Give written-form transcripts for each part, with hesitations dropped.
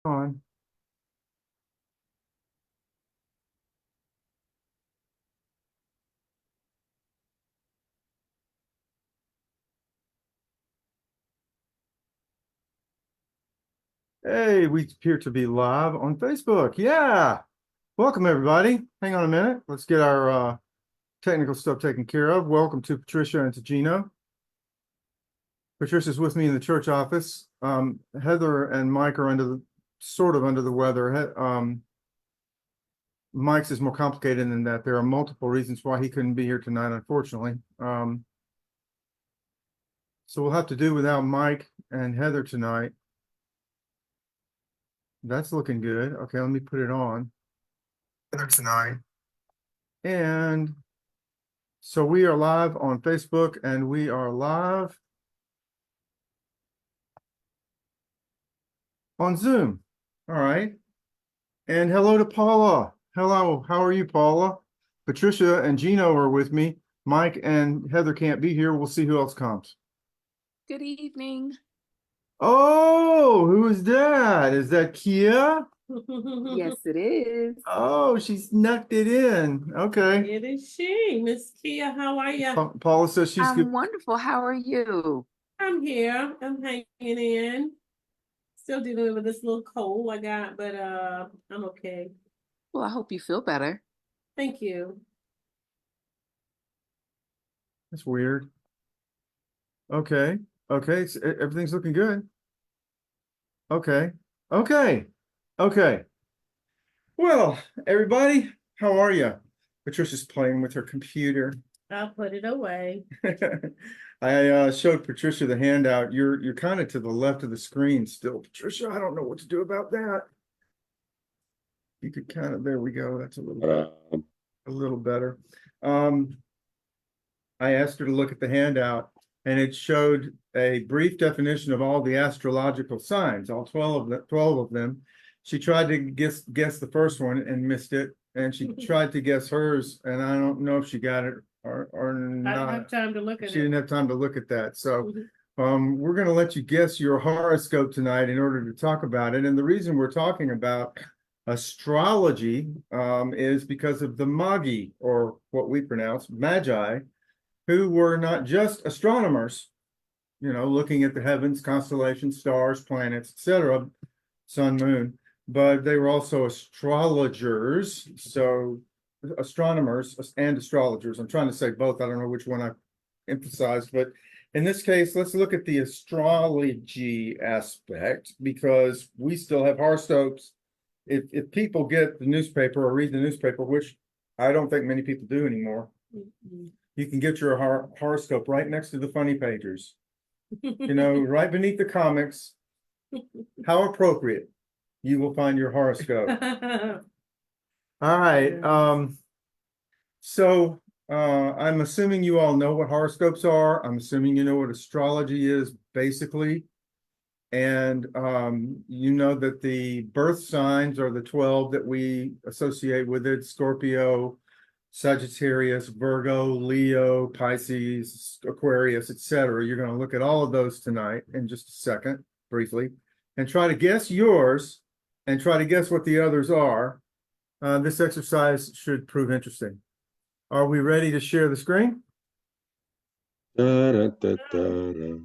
On. Hey, we appear to be live on Facebook. Yeah. Welcome, everybody. Hang on a minute. Let's get our technical stuff taken care of. Welcome to Patricia and to Gino. Patricia's with me in the church office. Heather and Mike are sort of under the weather. Mike's is more complicated than that. There are multiple reasons why he couldn't be here tonight, unfortunately. So we'll have to do without Mike and Heather tonight. That's looking good. Okay, let me put it on. Heather tonight. And so we are live on Facebook and we are live on Zoom. All right. And hello to Paula. Hello. How are you, Paula? Patricia and Gino are with me. Mike and Heather can't be here. We'll see who else comes. Good evening. Oh, who is that? Is that Kia? Yes, it is. Oh, she snuck it in. Okay. It is she, Miss Kia. How are you? Paula says she's good. I'm wonderful. How are you? I'm here. I'm hanging in. Still dealing with this little cold I got, but I'm okay. Well, I hope you feel better. Thank you. That's weird. Okay. Okay. Everything's looking good. Okay. Okay. Okay. Well, everybody, how are you? Patricia's playing with her computer. I'll put it away. I showed Patricia the handout. You're kind of to the left of the screen still, Patricia. I don't know what to do about that. You could kind of, there we go. That's a little better. I asked her to look at the handout and it showed a brief definition of all the astrological signs, all 12 of them. She tried to guess the first one and missed it. And she tried to guess hers, and I don't know if she got it or not. I didn't have time to look at She it. didn't have time to look at that. So we're going to let you guess your horoscope tonight in order to talk about it. And the reason we're talking about astrology is because of the Magi, or what we pronounce Magi, who were not just astronomers, looking at the heavens, constellations, stars, planets, etc., sun, moon, but they were also astrologers. So astronomers and astrologers. I'm trying to say both. I don't know which one I emphasized, but in this case, let's look at the astrology aspect because we still have horoscopes. If people get the newspaper or read the newspaper, which I don't think many people do anymore, you can get your horoscope right next to the funny pages, right beneath the comics. How appropriate. You will find your horoscope. All right. So I'm assuming you all know what horoscopes are. I'm assuming you know what astrology is, basically. And you know that the birth signs are the 12 that we associate with it: Scorpio, Sagittarius, Virgo, Leo, Pisces, Aquarius, etc. You're going to look at all of those tonight in just a second, briefly, and try to guess yours and try to guess what the others are. This exercise should prove interesting. Are we ready to share the screen? Da, da, da, da, da.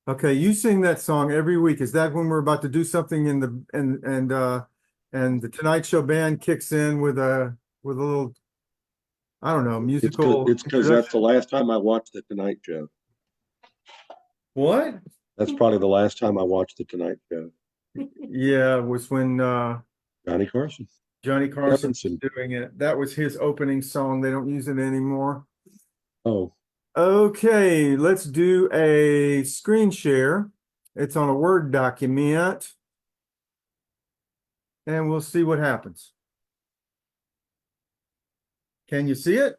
Okay, you sing that song every week. Is that when we're about to do something and the Tonight Show band kicks in with a little, I don't know, musical? It's because that's the last time I watched the Tonight Show. What? That's probably the last time I watched the Tonight Show. Yeah, it was when Johnny Carson was doing it. That was his opening song. They don't use it anymore. Oh. Okay, let's do a screen share. It's on a Word document. And we'll see what happens. Can you see it?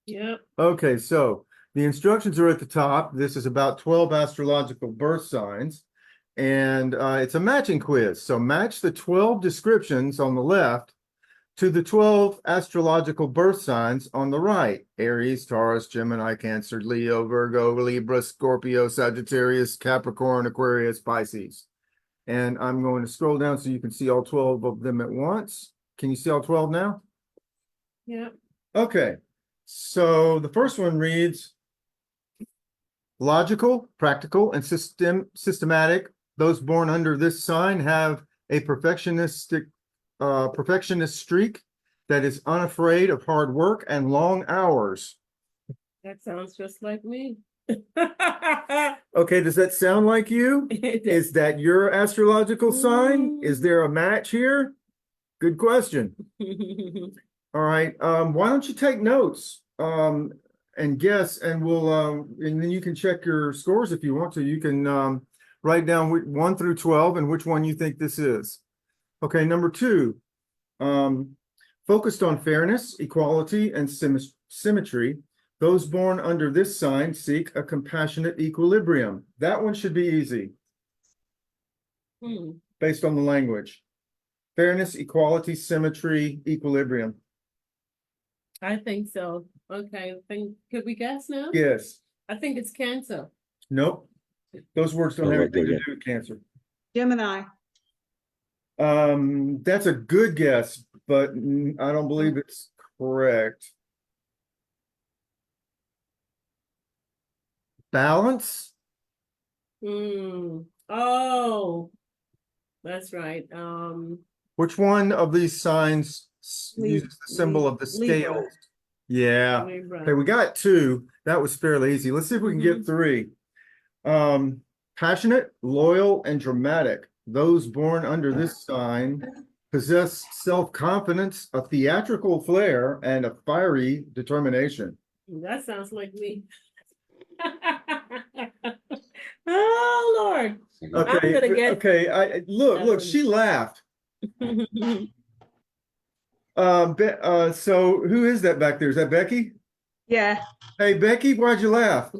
Yep. Okay, so the instructions are at the top. This is about 12 astrological birth signs. And it's a matching quiz. So match the 12 descriptions on the left to the 12 astrological birth signs on the right: Aries, Taurus, Gemini, Cancer, Leo, Virgo, Libra, Scorpio, Sagittarius, Capricorn, Aquarius, Pisces. And I'm going to scroll down so you can see all 12 of them at once. Can you see all 12 now? Yep. Okay. So the first one reads: logical, practical, and systematic. Those born under this sign have a perfectionist streak that is unafraid of hard work and long hours. That sounds just like me. Okay, does that sound like you? Is that your astrological sign? Is there a match here? Good question. All right. Why don't you take notes and guess, and we'll and then you can check your scores if you want to. You can write down 1 through 12 and which one you think this is. Okay, number 2. Focused on fairness, equality, and symmetry. Those born under this sign seek a compassionate equilibrium. That one should be easy based on the language. Fairness, equality, symmetry, equilibrium. I think so. Okay, could we guess now? Yes. I think it's Cancer. Nope. Those words don't Oh, have my anything to goodness. do with Cancer. Gemini. That's a good guess, but I don't believe it's correct. Balance? Oh, that's right. Which one of these signs uses the symbol of the Libra. scales? Yeah. Libra. Okay, we got 2. That was fairly easy. Let's see if we can get 3. Passionate, loyal, and dramatic. Those born under this sign possess self-confidence, a theatrical flair, and a fiery determination. That sounds like me. Oh Lord. Okay, gonna guess- okay. Look, she laughed. So who is that back there? Is that Becky? Yeah. Hey, Becky, why'd you laugh?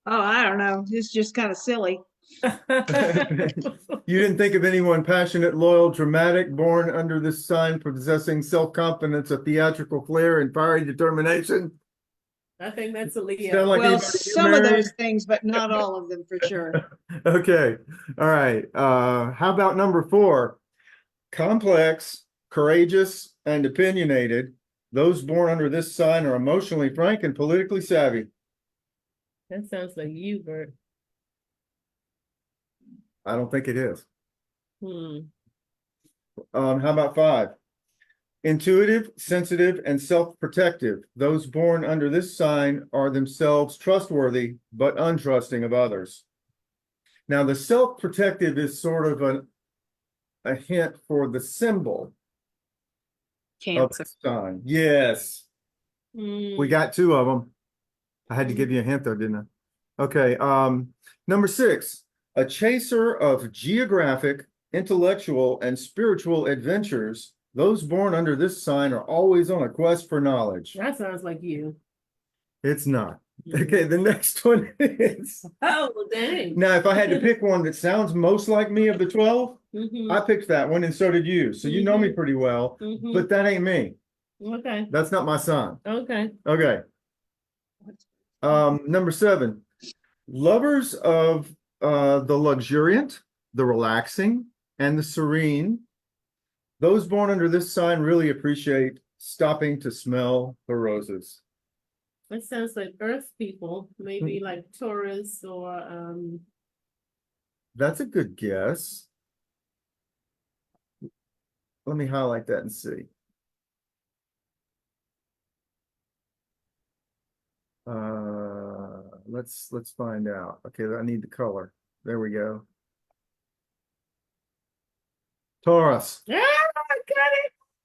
Oh, I don't know. It's just kind of silly. You didn't think of anyone passionate, loyal, dramatic, born under this sign, possessing self-confidence, a theatrical flair, and fiery determination? I think that's a Leo. Sound like Well, anybody you some of married? those things, but not all of them for sure. Okay. All right. How about number 4? Complex, courageous, and opinionated. Those born under this sign are emotionally frank and politically savvy. That sounds like you, Bert. I don't think it is. Hmm. How about 5? Intuitive, sensitive, and self-protective. Those born under this sign are themselves trustworthy, but untrusting of others. Now, the self-protective is sort of a hint for the symbol of Cancer. the sign. Yes, we got 2 of them. I had to give you a hint though, didn't I? Okay, number 6, a chaser of geographic, intellectual, and spiritual adventures. Those born under this sign are always on a quest for knowledge. That sounds like you. It's not. Okay, the next one is. Oh, well, dang. Now, if I had to pick one that sounds most like me of the 12, I picked that one, and so did you. So you know me pretty well, but that ain't me. Okay. That's not my sign. Okay. Okay. Number 7, lovers of the luxuriant, the relaxing, and the serene. Those born under this sign really appreciate stopping to smell the roses. That sounds like Earth people, maybe like Taurus or That's a good guess. Let me highlight that and see. Let's find out. Okay, I need the color. There we go. Taurus. I got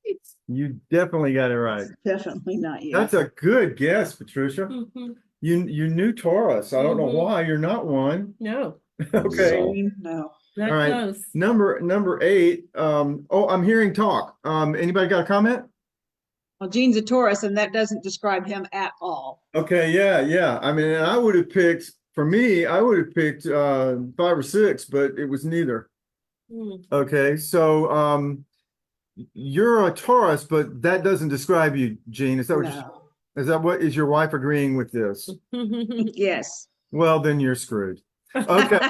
it. You definitely got it right. Definitely not you. That's a good guess, Patricia. Mhm. You knew Taurus. I don't know why you're not one. No, Okay. Serene? No. not All right. close. Number 8. Oh, I'm hearing talk. Anybody got a comment? Well, Gene's a Taurus, and that doesn't describe him at all. Okay, yeah. I mean, I would have picked, for me, I would have picked 5 or 6, but it was neither. Hmm. Okay, so you're a Taurus, but that doesn't describe you, Jean. Is that what No. is that what is your wife agreeing with this? Yes. Well, then you're screwed. Okay.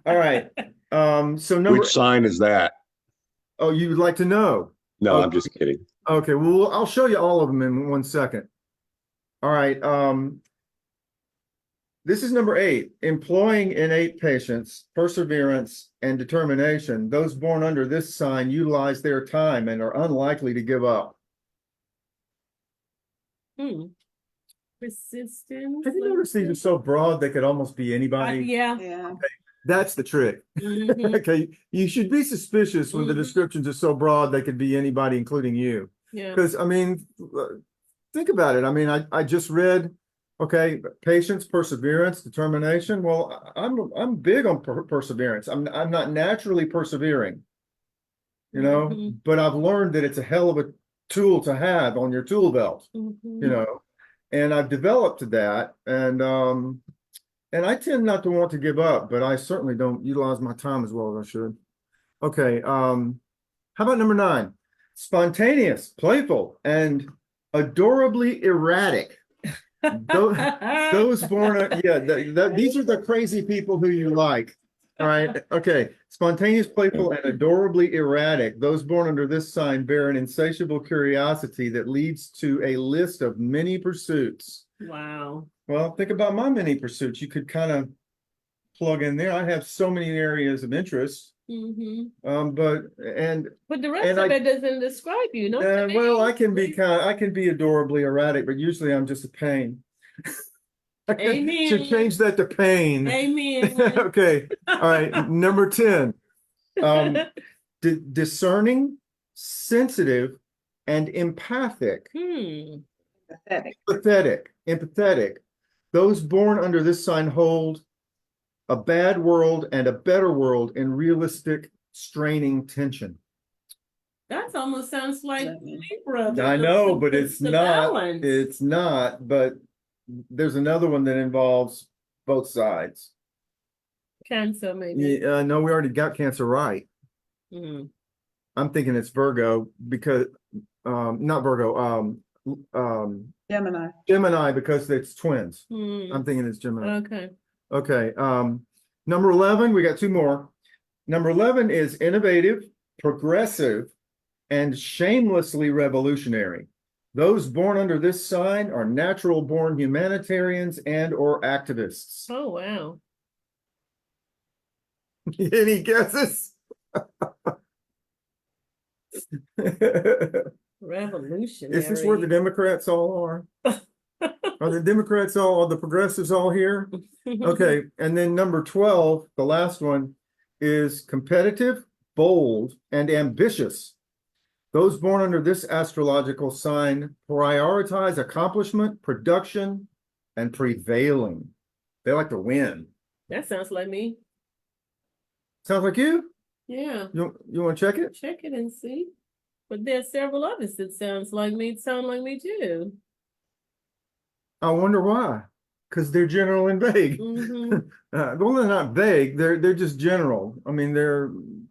All right. So number, Which sign is that? oh, you would like to know? No, Okay. I'm just kidding. Okay, well, I'll show you all of them in 1 second. All right. This is number 8, employing innate patience, perseverance, and determination. Those born under this sign utilize their time and are unlikely to give up. Persistence. Have you noticed these are so broad they could almost be anybody? Yeah. Yeah. That's the trick. Mhm. Okay, you should be suspicious when the Mhm. descriptions are so broad they could be anybody, including you. Yeah. Because I mean, think about it. I mean, I just read, okay, patience, perseverance, determination. Well, I'm big on perseverance. I'm not naturally persevering, you know, Mhm. but I've learned that it's a hell of a tool to have on your tool belt, you know, and I've developed that, and I tend not to want to give up, but I certainly don't utilize my time as well as I should. Okay, how about number 9? Spontaneous, playful, and adorably erratic. Those born, these are the crazy people who you like. All right. Okay. Spontaneous, playful, and adorably erratic. Those born under this sign bear an insatiable curiosity that leads to a list of many pursuits. Wow. Well, think about my many pursuits. You could kind of plug in there. I have so many areas of interest. But the rest and of I- it doesn't describe you, no? well, I can be adorably erratic, but usually I'm just a pain. I Amen. should change that to pain. Amen. Okay. All right. Number 10. Discerning, sensitive, and empathic. Pathetic. Empathetic. Those born under this sign hold a bad world and a better world in realistic, straining tension. That almost sounds like Libra. I know, but The it's not. balance. It's not. But there's another one that involves both sides. Cancer, maybe. Yeah, no, we already got Cancer right. I'm thinking it's Virgo because, not Virgo, Gemini. Gemini because it's twins. I'm thinking it's Gemini. Okay. Okay. Number 11, we got 2 more. Number 11 is innovative, progressive, and shamelessly revolutionary. Those born under this sign are natural born humanitarians and or activists. Oh, wow. Any guesses? Revolutionary. Is this where the Democrats all are? Are the Democrats all, are the progressives all here? Okay, and then number 12, the last one, is competitive, bold, and ambitious. Those born under this astrological sign prioritize accomplishment, production, and prevailing. They like to win. That sounds like me. Sounds like you? Yeah. You want to check it? Check it and see. But there's several others that sound like me too. I wonder why. Because they're general and vague. Well, they're not vague. They're just general. I mean, they're,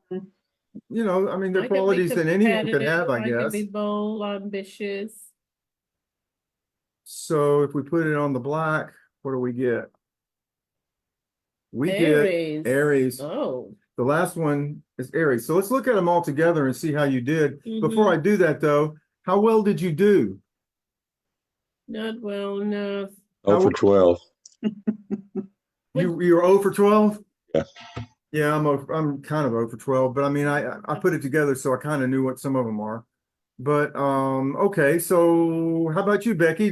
you know, I mean, they're qualities that anyone could have, I I can guess. be bold, ambitious. So if we put it on the black, what do we get? We Aries. get Aries. Oh. The last one is Aries. So let's look at them all together and see how you did. Before I do that, though, how well did you do? Not well enough. 0 for 12. You're 0 for 12? Yeah. Yeah, I'm kind of 0 for 12, but I mean, I put it together so I kind of knew what some of them are. But okay, so how about you, Becky?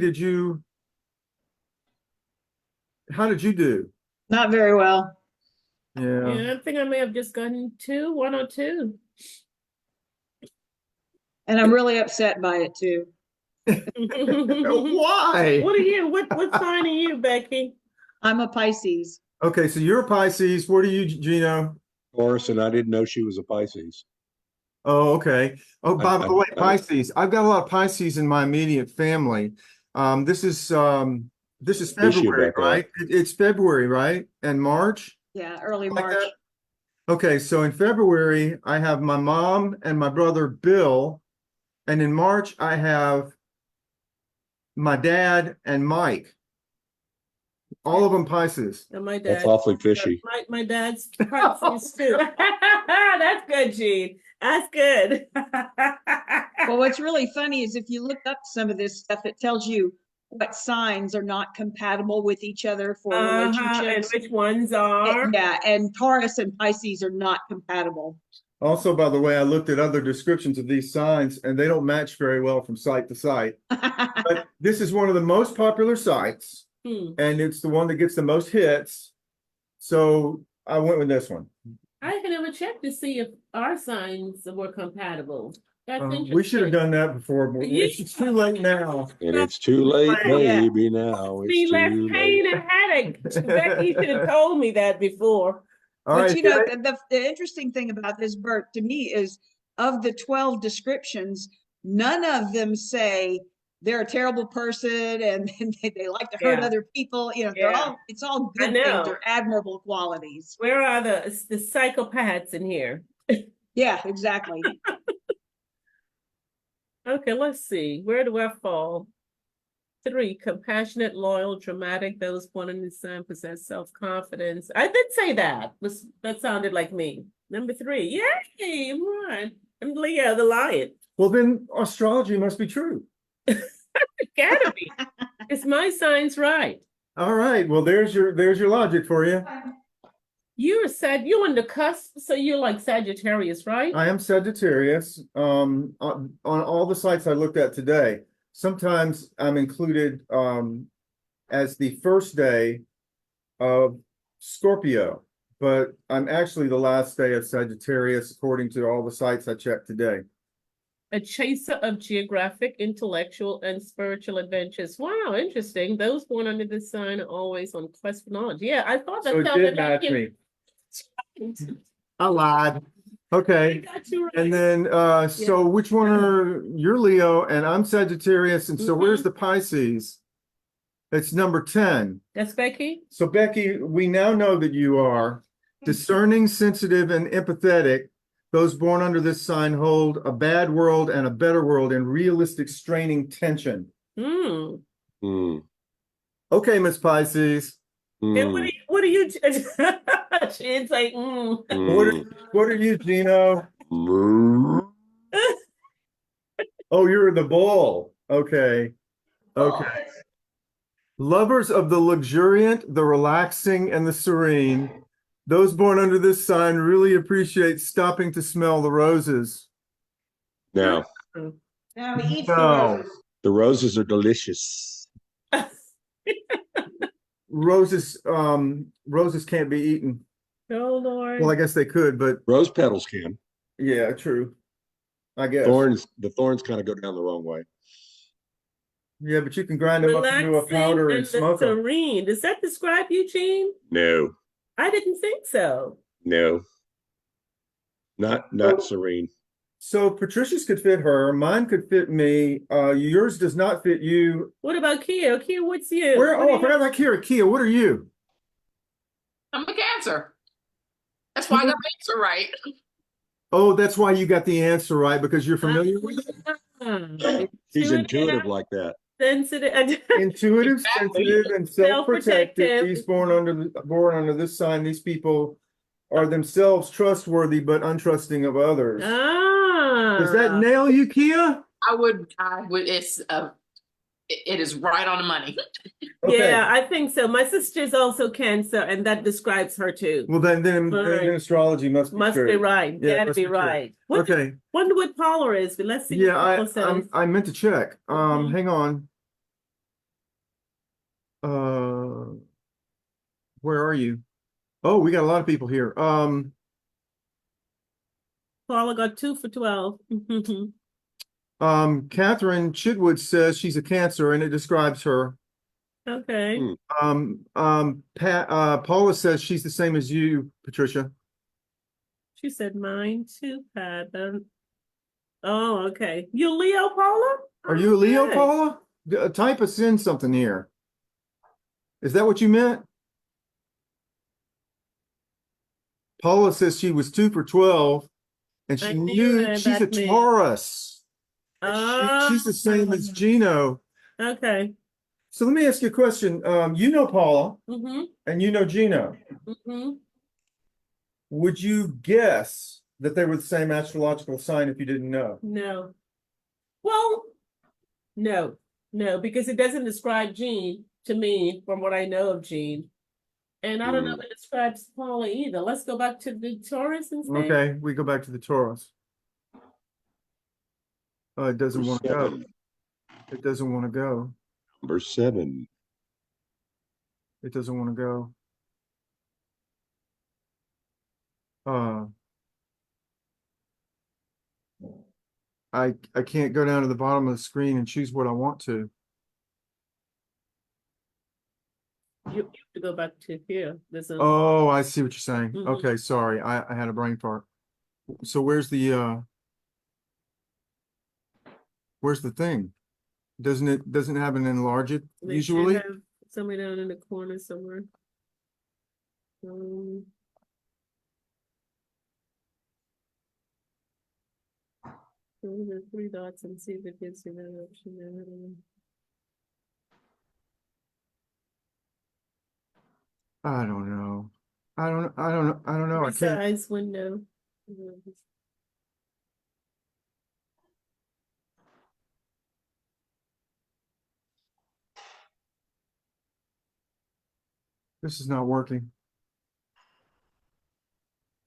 How did you do? Not very well. Yeah. Yeah, I think I may have just gotten 1 or 2. And I'm really upset by it too. Why? What are you? What sign are you, Becky? I'm a Pisces. Okay, so you're a Pisces. What are you, Gino? Taurus, and I didn't know she was a Pisces. Oh, okay. Oh, by the way, I- Pisces. I've got a lot of Pisces in my immediate family. This is This year February, back up. right? It's February, right? And March? Yeah, early Like March. that? Okay, so in February, I have my mom and my brother Bill. And in March, I have my dad and Mike. All of them Pisces. And my That's dad. awfully fishy. My dad's Pisces too. That's good, Gene. That's good. Well, what's really funny is if you look up some of this stuff, it tells you what signs are not compatible with each other for And relationships. which ones are? Yeah, and Taurus and Pisces are not compatible. Also, by the way, I looked at other descriptions of these signs and they don't match very well from site to site. But this is one of the most popular sites and it's the one that gets the most hits. So I went with this one. I can never check to see if our signs were compatible. That's interesting. We should have done that before, but it's too late now. And it's too late, Yeah. baby, now. See, It's less too pain late. and headache. Becky should have told me that before. All But right, you know, the interesting thing about this, Bert, to me is of the 12 descriptions, none of them say they're a terrible person and they like to hurt Yeah. other people. You know, Yeah. it's all I good know. things or admirable qualities. Where are the psychopaths in here? Yeah, exactly. Okay, let's see. Where do I fall? 3, compassionate, loyal, dramatic. Those born in this sign possess self-confidence. I did say that. That sounded like me. Number 3. Yay! I'm right. I'm Leo, the lion. well, then astrology must be true. It gotta be. Is my signs right? All right, well, there's your logic for you. You're on the cusp, so you're like Sagittarius, right? I am Sagittarius. On all the sites I looked at today, sometimes I'm included as the first day of Scorpio, but I'm actually the last day of Sagittarius according to all the sites I checked today. A chaser of geographic, intellectual, and spiritual adventures. Wow, interesting. Those born under this sign are always on quest for knowledge. Yeah, I thought that So it sounded did like match you. me. I lied. Okay. I got you right. And then so which one are you're Leo and I'm Sagittarius, and so where's the Pisces? It's number 10. That's Becky? So Becky, we now know that you are discerning, sensitive, and empathetic. Those born under this sign hold a bad world and a better world in realistic straining tension. Hmm. Mm, Okay, Miss Pisces. And mm, what are you? She's like, mm, What are you, Gino? mm. Oh, you're the bull. Okay. Okay. Lovers of the luxuriant, the relaxing, and the serene. Those born under this sign really appreciate stopping to smell the roses. Now, Now he eats the No. roses. the roses are delicious. Roses can't be eaten. oh Lord. Well, I guess they could, but Rose petals can. yeah, true. I guess. The thorns kind of go down the wrong way. Yeah, but you can grind them up into a Relaxing powder and and smoke them. serene. Does that describe you, Gene? No, I didn't think so. no. Not serene. So Patricia's could fit her. Mine could fit me. Yours does not fit you. What about Kia? Kia, what's you? Where? What Oh, I do forgot about Kira. Kia, what are you? I'm a Cancer. That's why I got my answer right. Oh, that's why you got the answer right, because you're familiar with it. He's intuitive like that. Sensitive. Intuitive, Exactly. sensitive, and self-protective. Self-protective. These born under this sign, these people are themselves trustworthy but untrusting of others. Does that nail you, Kia? I would, it is right on the money. Okay. Yeah, I think so. My sister's also Cancer, and that describes her too. Well, then Right. astrology must be Must true. be right. Yeah, it Gotta must be be true. right. What, Okay. Wonder what Paula is, but let's see Yeah, what Paula says. I meant to check. Mhm. Hang on. Where are you? Oh, we got a lot of people here. Paula got 2 for 12. Catherine Chidwood says she's a Cancer, and it describes her. Okay. Paula says she's the same as you, Patricia. She said mine too, Pat. Oh, okay. You Leo, Paula? Are you a Leo, Okay. Paula? Type us in something here. Is that what you meant? Paula says she was 2 for 12, and I she knew knew that, she's a that's me. Taurus. She's the same as Gino. Okay. So let me ask you a question. You know Paula, Mm-hmm. and you know Gino. Mm-hmm. Would you guess that they were the same astrological sign if you didn't know? No. Well, no, because it doesn't describe Jean to me from what I know of Jean. And I don't know if it describes Paula either. Let's go back to the Taurus instead. Okay, we go back to the Taurus. It doesn't Number want to go. 7. It doesn't want to go. Number 7. It doesn't want to go. I can't go down to the bottom of the screen and choose what I want to. You have to go back to here. There's a Oh, I see what you're saying. Mhm. Okay, sorry. I had a brain fart. So where's the thing? Doesn't have an enlarge it they should usually? have somewhere down in the corner somewhere. So the 3 dots and see if it gives you that option there. I don't know. I don't know. I can't. Resize window. This is not working.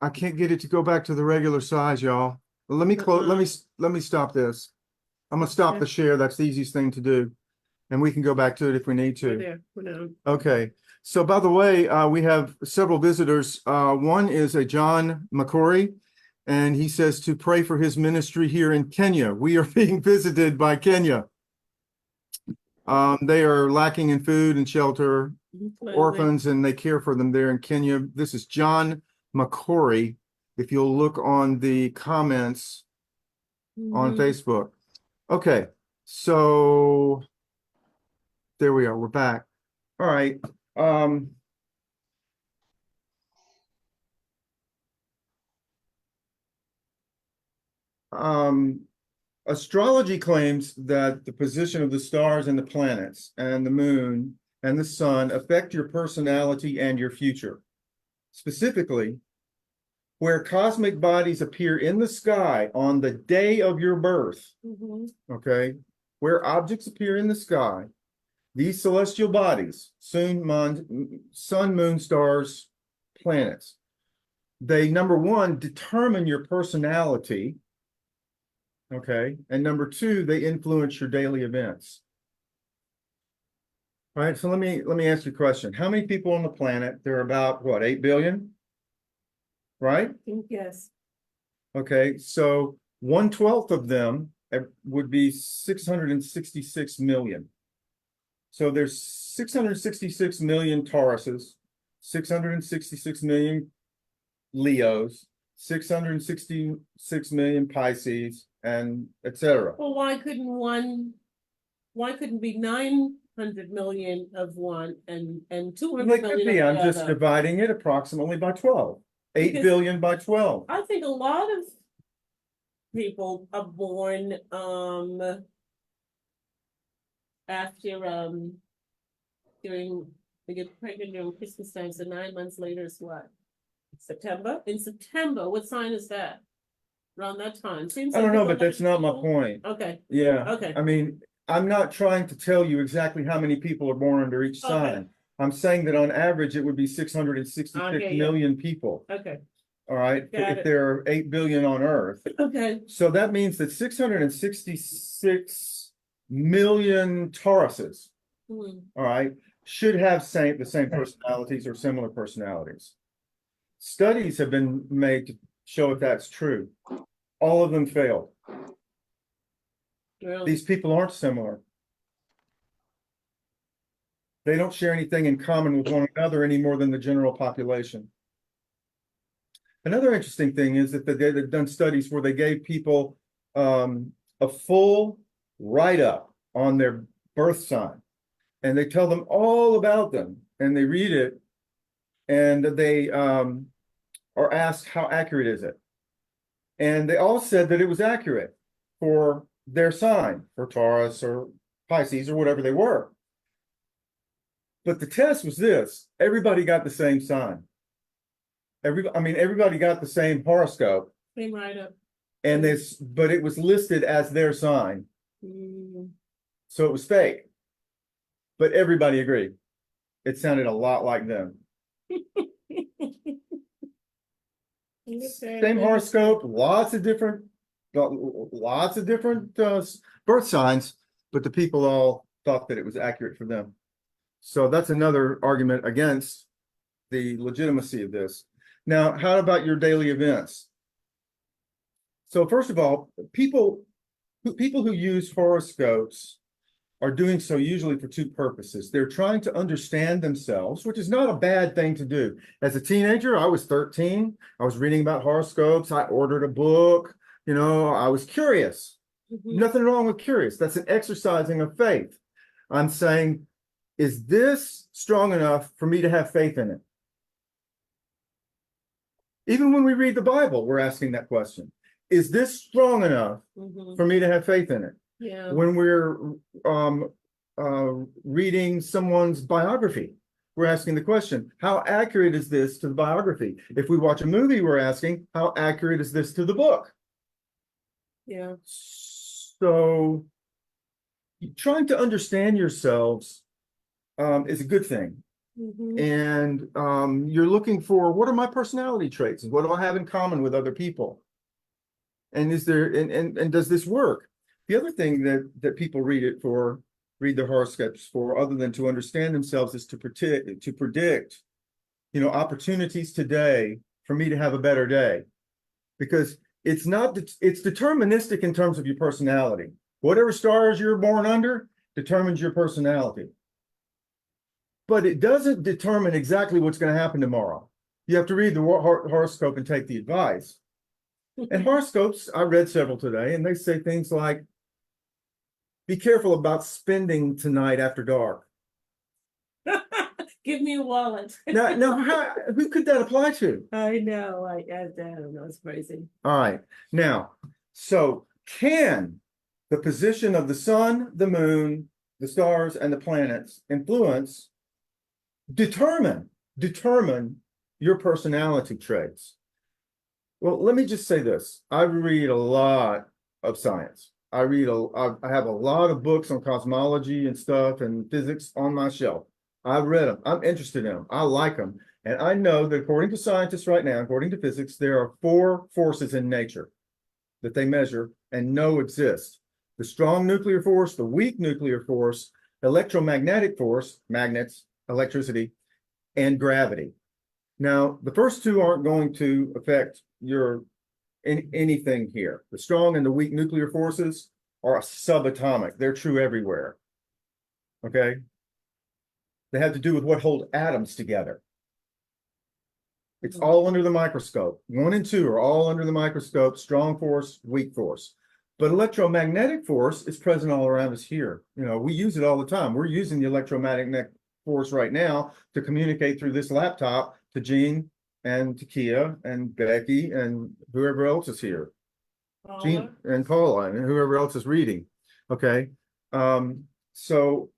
I can't get it to go back to the regular size, y'all. Let me close. Let me stop this. I'm gonna stop the share. That's the easiest thing to do, and we can go back to it if we need We're to. there. We're down. Okay. So by the way, we have several visitors. One is a John McCory, and he says to pray for his ministry here in Kenya. We are being visited by Kenya. They are lacking in food and shelter, orphans, and they care for them there in Kenya. This is John McCory. If you'll look on the comments on Facebook. Okay, so there we are. We're back. All right. Astrology claims that the position of the stars and the planets and the moon and the sun affect your personality and your future. Specifically, where cosmic bodies appear in the sky on the day of your birth, okay, where objects appear in the sky, these celestial bodies, sun, moon, stars, planets, they, number one, determine your personality. Okay. And number two, they influence your daily events. All right. So let me ask you a question. How many people on the planet? There are about what, 8 billion? Right? Yes. Okay. So 1/12 of them would be 666 million. So there's 666 million Tauruses, 666 million Leos, 666 million Pisces, and etc. Well, why couldn't be 900 million of one and 200 They could million be. of I'm the just other? dividing it approximately by 12. 8 Because- billion by 12. I think a lot of people are born after during they get pregnant during Christmas time, so 9 months later is what? September? In September, what sign is that? Around that time. Seems I don't like know, there's but a lot that's of not my people- point. Okay. Yeah. Okay. I mean, I'm not trying to tell you exactly how many people are born under each Okay. sign. I'm saying that on average, it would be I 666 hear you. million people. Okay. All right. Got If it. there are 8 billion on Earth. Okay. So that means that 666 million Tauruses, Hmm. all right, should have the same personalities or similar personalities. Studies have been made to show if that's true. All of them failed. Really? These people aren't similar. They don't share anything in common with one another any more than the general population. Another interesting thing is that they've done studies where they gave people a full write-up on their birth sign, and they tell them all about them, and they read it, and they are asked how accurate is it? And they all said that it was accurate for their sign, for Taurus or Pisces or whatever they were. But the test was this: everybody got the same sign. Everybody got the same horoscope, Came right up. and but it was listed as their sign, Mm. so it was fake. But everybody agreed. It sounded a lot like them. Same horoscope, lots of different birth signs, but the people all thought that it was accurate for them. So that's another argument against the legitimacy of this. Now, how about your daily events? So first of all, people who use horoscopes are doing so usually for two purposes. They're trying to understand themselves, which is not a bad thing to do. As a teenager, I was 13. I was reading about horoscopes. I ordered a book. I was curious. Mhm. Nothing wrong with curious. That's an exercising of faith. I'm saying, is this strong enough for me to have faith in it? Even when we read the Bible, we're asking that question. Is this strong enough Mhm. for me to have faith in it? Yeah. When we're reading someone's biography, we're asking the question, how accurate is this to the biography? If we watch a movie, we're asking, how accurate is this to the book? Yeah. So trying to understand yourselves is a good thing. Mhm. And you're looking for, what are my personality traits? What do I have in common with other people? And is there and does this work? The other thing that people read the horoscopes for, other than to understand themselves, is to predict, opportunities today for me to have a better day. Because it's deterministic in terms of your personality. Whatever stars you're born under determines your personality. But it doesn't determine exactly what's going to happen tomorrow. You have to read the horoscope and take the advice. And horoscopes, I read several today, and they say things like, be careful about spending tonight after dark. Give me a wallet. Now, who could that apply to? I know. I don't know. It's crazy. All right. Now, so can the position of the sun, the moon, the stars, and the planets determine your personality traits? Well, let me just say this. I read a lot of science. I have a lot of books on cosmology and stuff and physics on my shelf. I've read them. I'm interested in them. I like them. And I know that according to scientists right now, according to physics, there are 4 forces in nature that they measure and know exist: the strong nuclear force, the weak nuclear force, electromagnetic force, magnets, electricity, and gravity. Now, the first 2 aren't going to affect anything here. The strong and the weak nuclear forces are subatomic. They're true everywhere. Okay? They have to do with what hold atoms together. It's all under the microscope. 1 and 2 are all under the microscope: strong force, weak force. But electromagnetic force is present all around us here. We use it all the time. We're using the electromagnetic force right now to communicate through this laptop to Jean and to Kia and Becky and whoever else is here. Jean and Paula and whoever else is reading. Okay. So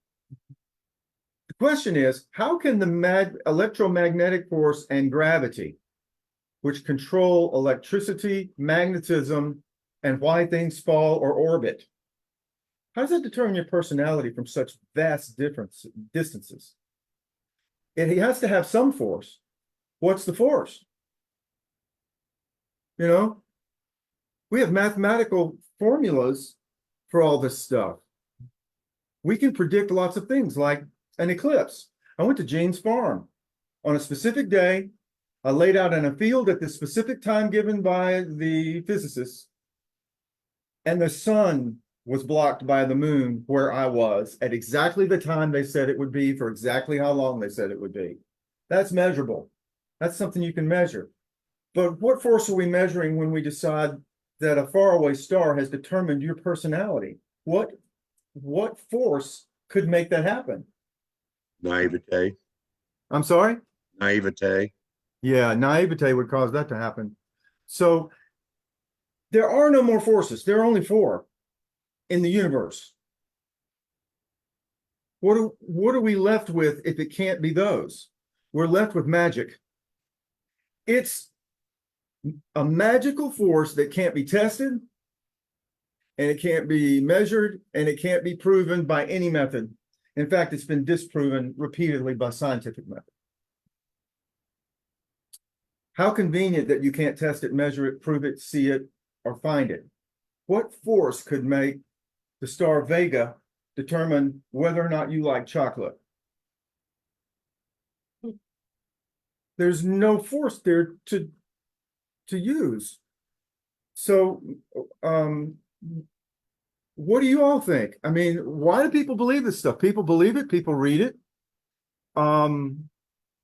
the question is, how can the electromagnetic force and gravity, which control electricity, magnetism, and why things fall or orbit, how does that determine your personality from such vast distances? And he has to have some force. What's the force? We have mathematical formulas for all this stuff. We can predict lots of things, like an eclipse. I went to Jane's farm on a specific day. I laid out in a field at the specific time given by the physicists, and the sun was blocked by the moon where I was at exactly the time they said it would be, for exactly how long they said it would be. That's measurable. That's something you can measure. But what force are we measuring when we decide that a faraway star has determined your personality? What force could make that happen? Naivete. I'm sorry? Naivete. Yeah, naivete would cause that to happen. So there are no more forces. There are only four in the universe. What are we left with if it can't be those? We're left with magic. It's a magical force that can't be tested, and it can't be measured, and it can't be proven by any method. In fact, it's been disproven repeatedly by scientific method. How convenient that you can't test it, measure it, prove it, see it, or find it. What force could make the star Vega determine whether or not you like chocolate? There's no force there to use. So, what do you all think? I mean, why do people believe this stuff? People believe it, people read it.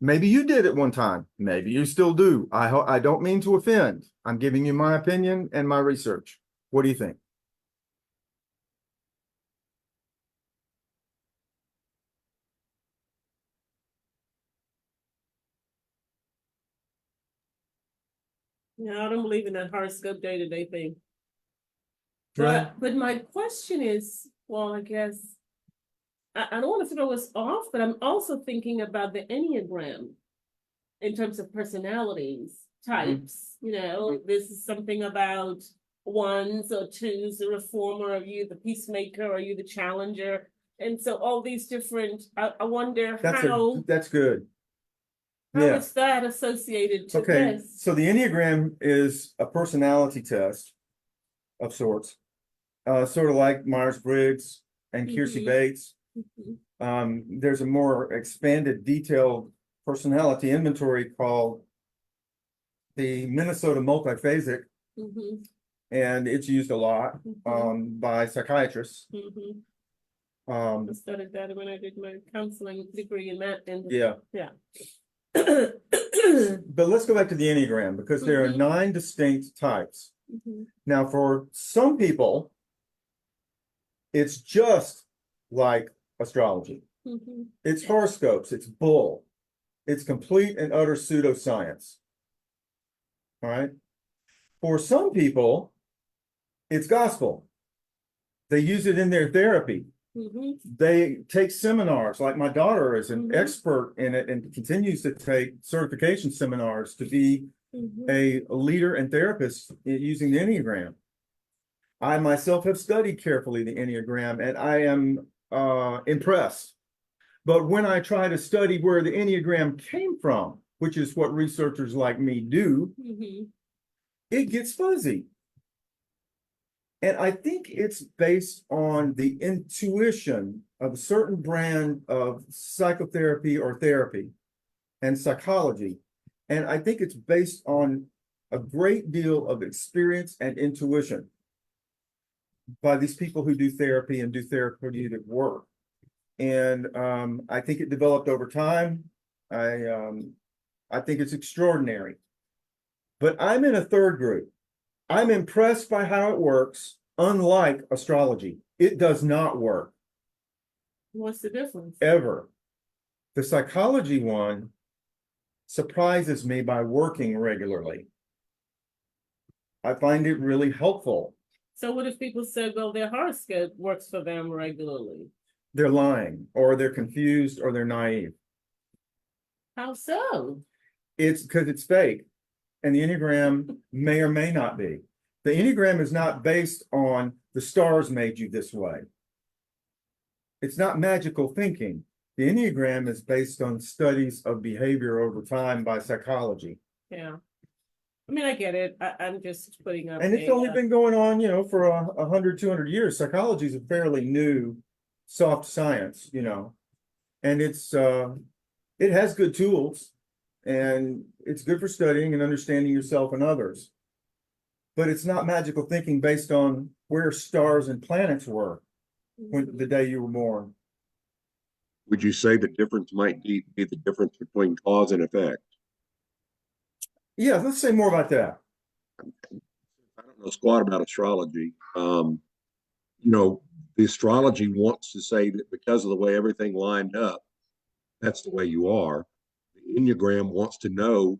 Maybe you did at one time. Maybe you still do. I don't mean to offend. I'm giving you my opinion and my research. What do you think? No, I don't believe in that horoscope day-to-day thing. Right. But my question is, well, I guess I don't want to throw us off, but I'm also thinking about the Enneagram in terms of personalities, types. You know, this is something about ones or twos, the reformer, are you the peacemaker, are you the challenger? And so all these different, I wonder That's good. how Yeah. is that associated to Okay. this? So the Enneagram is a personality test of sorts, sort of like Myers-Briggs and Kiersey Mhm. Bates. Mhm. There's a more expanded, detailed personality inventory called the Minnesota Multiphasic, Mhm. and it's used a lot by psychiatrists. Mhm. Um, I studied that when I did my counseling degree in that. yeah. Yeah. But let's go back to the Enneagram because there are 9 distinct types. Now, for some people, it's just like astrology. It's horoscopes, it's bull. It's complete and utter pseudoscience. All right. For some people, it's gospel. They use it in their therapy. They take seminars, like my daughter is an expert in it and continues to take certification seminars to be a leader and therapist using the Enneagram. I myself have studied carefully the Enneagram, and I am impressed. But when I try to study where the Enneagram came from, which is what researchers like me do, it gets fuzzy. And I think it's based on the intuition of a certain brand of psychotherapy or therapy and psychology. And I think it's based on a great deal of experience and intuition by these people who do therapy and do therapeutic work. And I think it developed over time. I think it's extraordinary. But I'm in a third group. I'm impressed by how it works, unlike astrology. It does not work. What's the difference? Ever. The psychology one surprises me by working regularly. I find it really helpful. So what if people said, well, their horoscope works for them regularly? They're lying, or they're confused, or they're naive. How so? It's because it's fake. And the Enneagram may or may not be. The Enneagram is not based on the stars made you this way. It's not magical thinking. The Enneagram is based on studies of behavior over time by psychology. Yeah. I mean, I get it. I'm just putting up. And it's only been going on, for 100, 200 years. Psychology is a fairly new soft science, and it has good tools. And it's good for studying and understanding yourself and others. But it's not magical thinking based on where stars and planets were when the day you were born. Would you say the difference might be the difference between cause and effect? Yeah, let's say more about that. I don't know squat about astrology. The astrology wants to say that because of the way everything lined up, that's the way you are. The Enneagram wants to know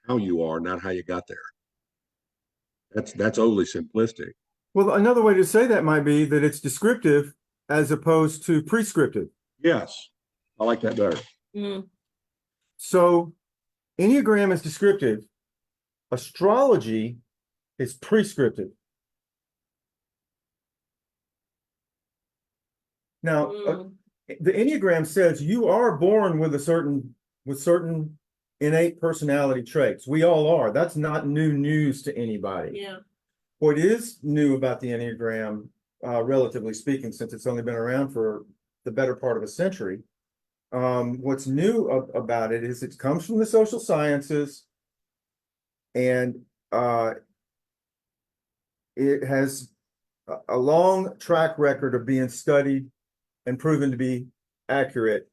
how you are, not how you got there. That's overly simplistic. Well, another way to say that might be that it's descriptive as opposed to prescriptive. Yes, I like that better. Mm, So Enneagram is descriptive. Astrology is prescriptive. Now, mm. the Enneagram says you are born with certain innate personality traits. We all are. That's not new news to anybody. Yeah. What is new about the Enneagram, relatively speaking, since it's only been around for the better part of a century, what's new about it is it comes from the social sciences, and it has a long track record of being studied and proven to be accurate.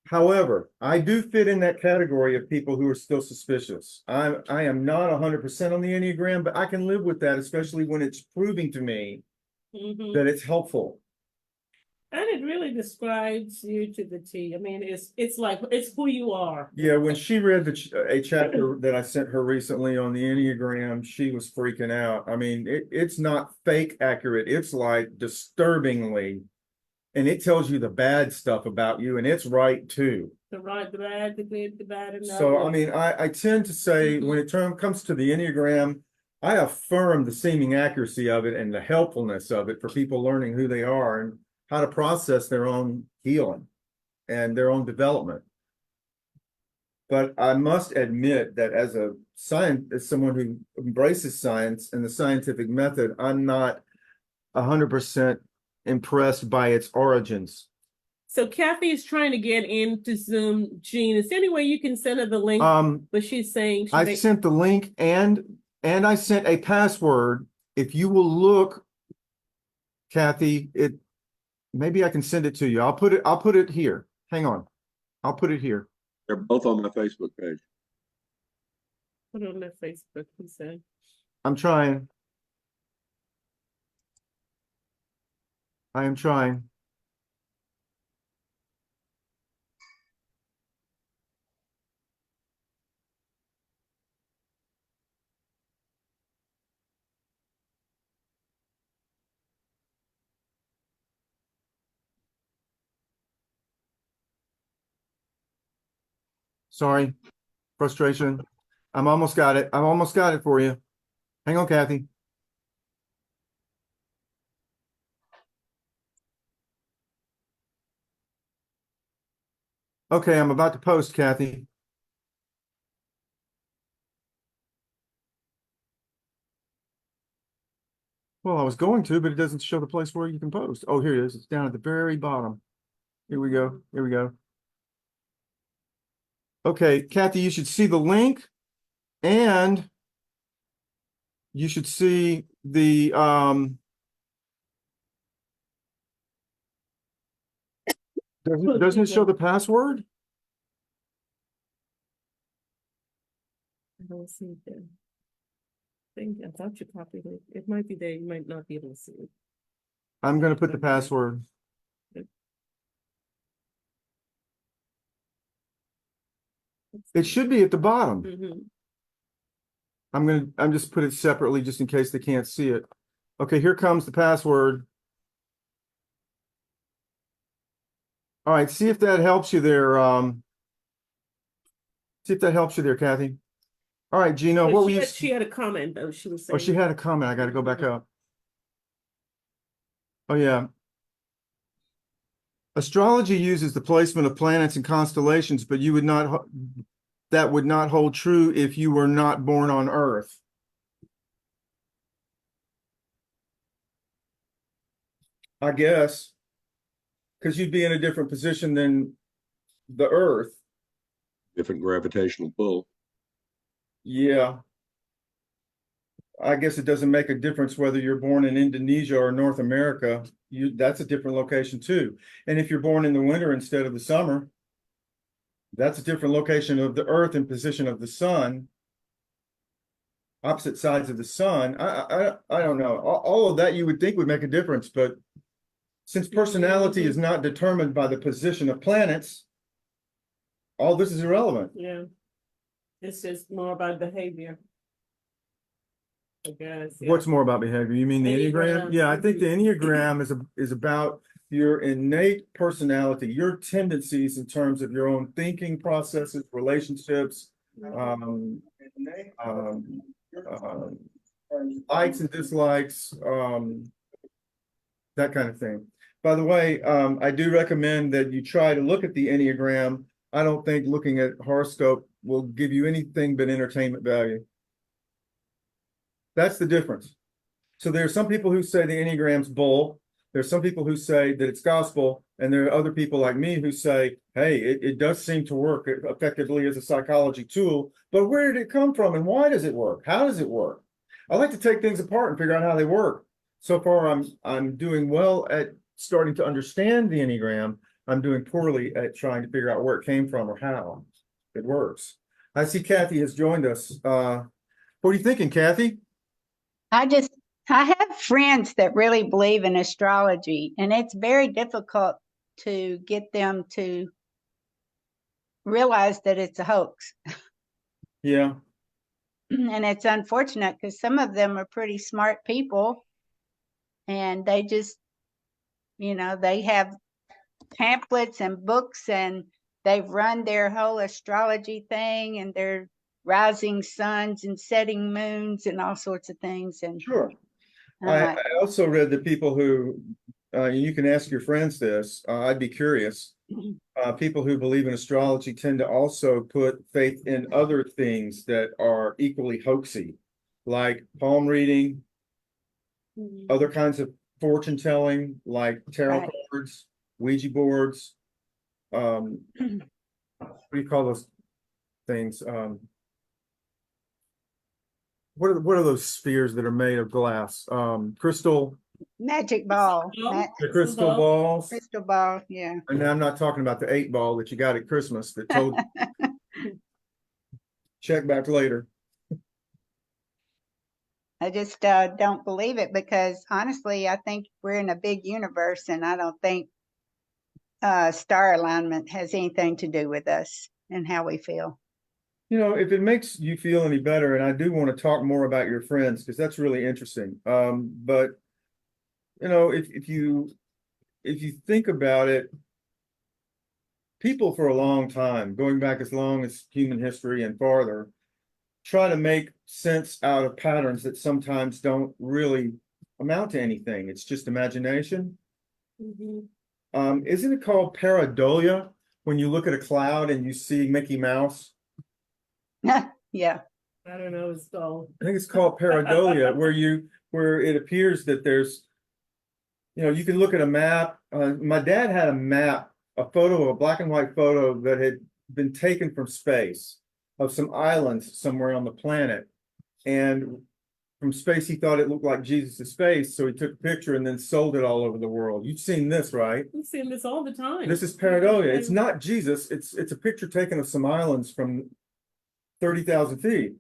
However, I do fit in that category of people who are still suspicious. I am not 100% on the Enneagram, but I can live with that, especially when it's proving to me Mhm. that it's helpful. And it really describes you to the T. I mean, it's like it's who you are. Yeah, when she read a chapter that I sent her recently on the Enneagram, she was freaking out. I mean, it's not fake accurate. It's like disturbingly, and it tells you the bad stuff about you, and it's right too. The right, the bad, the good, the bad, and the So, I ugly. mean, I tend to say when it comes to the Enneagram, I affirm the seeming accuracy of it and the helpfulness of it for people learning who they are and how to process their own healing and their own development. But I must admit that as someone who embraces science and the scientific method, I'm not 100% impressed by its origins. So Kathy is trying to get into Zoom. Jean, is there any way you can send her the link? But she's saying I sent the link and I sent a password. If you will look, Kathy, maybe I can send it to you. I'll put it here. Hang on. I'll put it here. They're both on my Facebook page. put it on their Facebook. He said. I'm trying. I am trying. Sorry, frustration. I'm almost got it. I've almost got it for you. Hang on, Kathy. Okay, I'm about to post, Kathy. Well, I was going to, but it doesn't show the place where you can post. Oh, here it is. It's down at the very bottom. Here we go. Here we go. Okay, Kathy, you should see the link and you should see the doesn't it show the password? I don't see it there. I thought you copied it. It might be there. You might not be able to see it. I'm going to put the password. It should be at the bottom. Mm-hmm. I'm just put it separately just in case they can't see it. Okay, here comes the password. All right, see if that helps you there. See if that helps you there, Kathy. All right, Gino, But what were you? she had a comment though. She was saying. Oh, she had a comment. I got to go back up. Oh, yeah. Astrology uses the placement of planets and constellations, but that would not hold true if you were not born on Earth. I guess, because you'd be in a different position than the Earth. Different gravitational pull. Yeah. I guess it doesn't make a difference whether you're born in Indonesia or North America. That's a different location too. And if you're born in the winter instead of the summer, that's a different location of the Earth and position of the sun. Opposite sides of the sun. I don't know. All of that you would think would make a difference, but since personality is not determined by the position of planets, all this is irrelevant. Yeah. It's just more about behavior. I guess. Yeah. What's more about behavior? You mean the Enneagram? Enneagram. Yeah, I think the Enneagram is about your innate personality, your tendencies in terms of your own thinking processes, relationships, um, um, um, likes and dislikes, that kind of thing. By the way, I do recommend that you try to look at the Enneagram. I don't think looking at horoscope will give you anything but entertainment value. That's the difference. So there are some people who say the Enneagram's bull. There's some people who say that it's gospel, and there are other people like me who say, hey, it does seem to work effectively as a psychology tool, but where did it come from and why does it work? How does it work? I like to take things apart and figure out how they work. So far, I'm doing well at starting to understand the Enneagram. I'm doing poorly at trying to figure out where it came from or how it works. I see Kathy has joined us. What are you thinking, Kathy? I have friends that really believe in astrology, and it's very difficult to get them to realize that it's a hoax. Yeah. And it's unfortunate because some of them are pretty smart people, and they just, they have pamphlets and books, and they've run their whole astrology thing and their rising suns and setting moons and all sorts of things. And Sure. I'm I like, also read that people who, you can ask your friends this, I'd be curious. People who believe in astrology tend to also put faith in other things that are equally hoaxy, like palm reading, other kinds of fortune telling, like tarot Right. cards, Ouija boards. What do you call those things? What are those spheres that are made of glass? Crystal, magic ball, the crystal balls. crystal ball, yeah. And I'm not talking about the 8-ball that you got at Christmas that told check back later. I just don't believe it because honestly, I think we're in a big universe, and I don't think star alignment has anything to do with us and how we feel. You know, if it makes you feel any better, and I do want to talk more about your friends because that's really interesting. But you know, if you think about it, people for a long time, going back as long as human history and farther, try to make sense out of patterns that sometimes don't really amount to anything. It's just imagination. Isn't it called pareidolia when you look at a cloud and you see Mickey Mouse? Yeah. I don't know. It's called. I think it's called pareidolia, where it appears that there's, you can look at a map. My dad had a map, a photo, a black and white photo that had been taken from space of some islands somewhere on the planet. And from space, he thought it looked like Jesus' face. So he took a picture and then sold it all over the world. You've seen this, right? We've seen this all the time. This is pareidolia. It's not Jesus. It's a picture taken of some islands from 30,000 feet.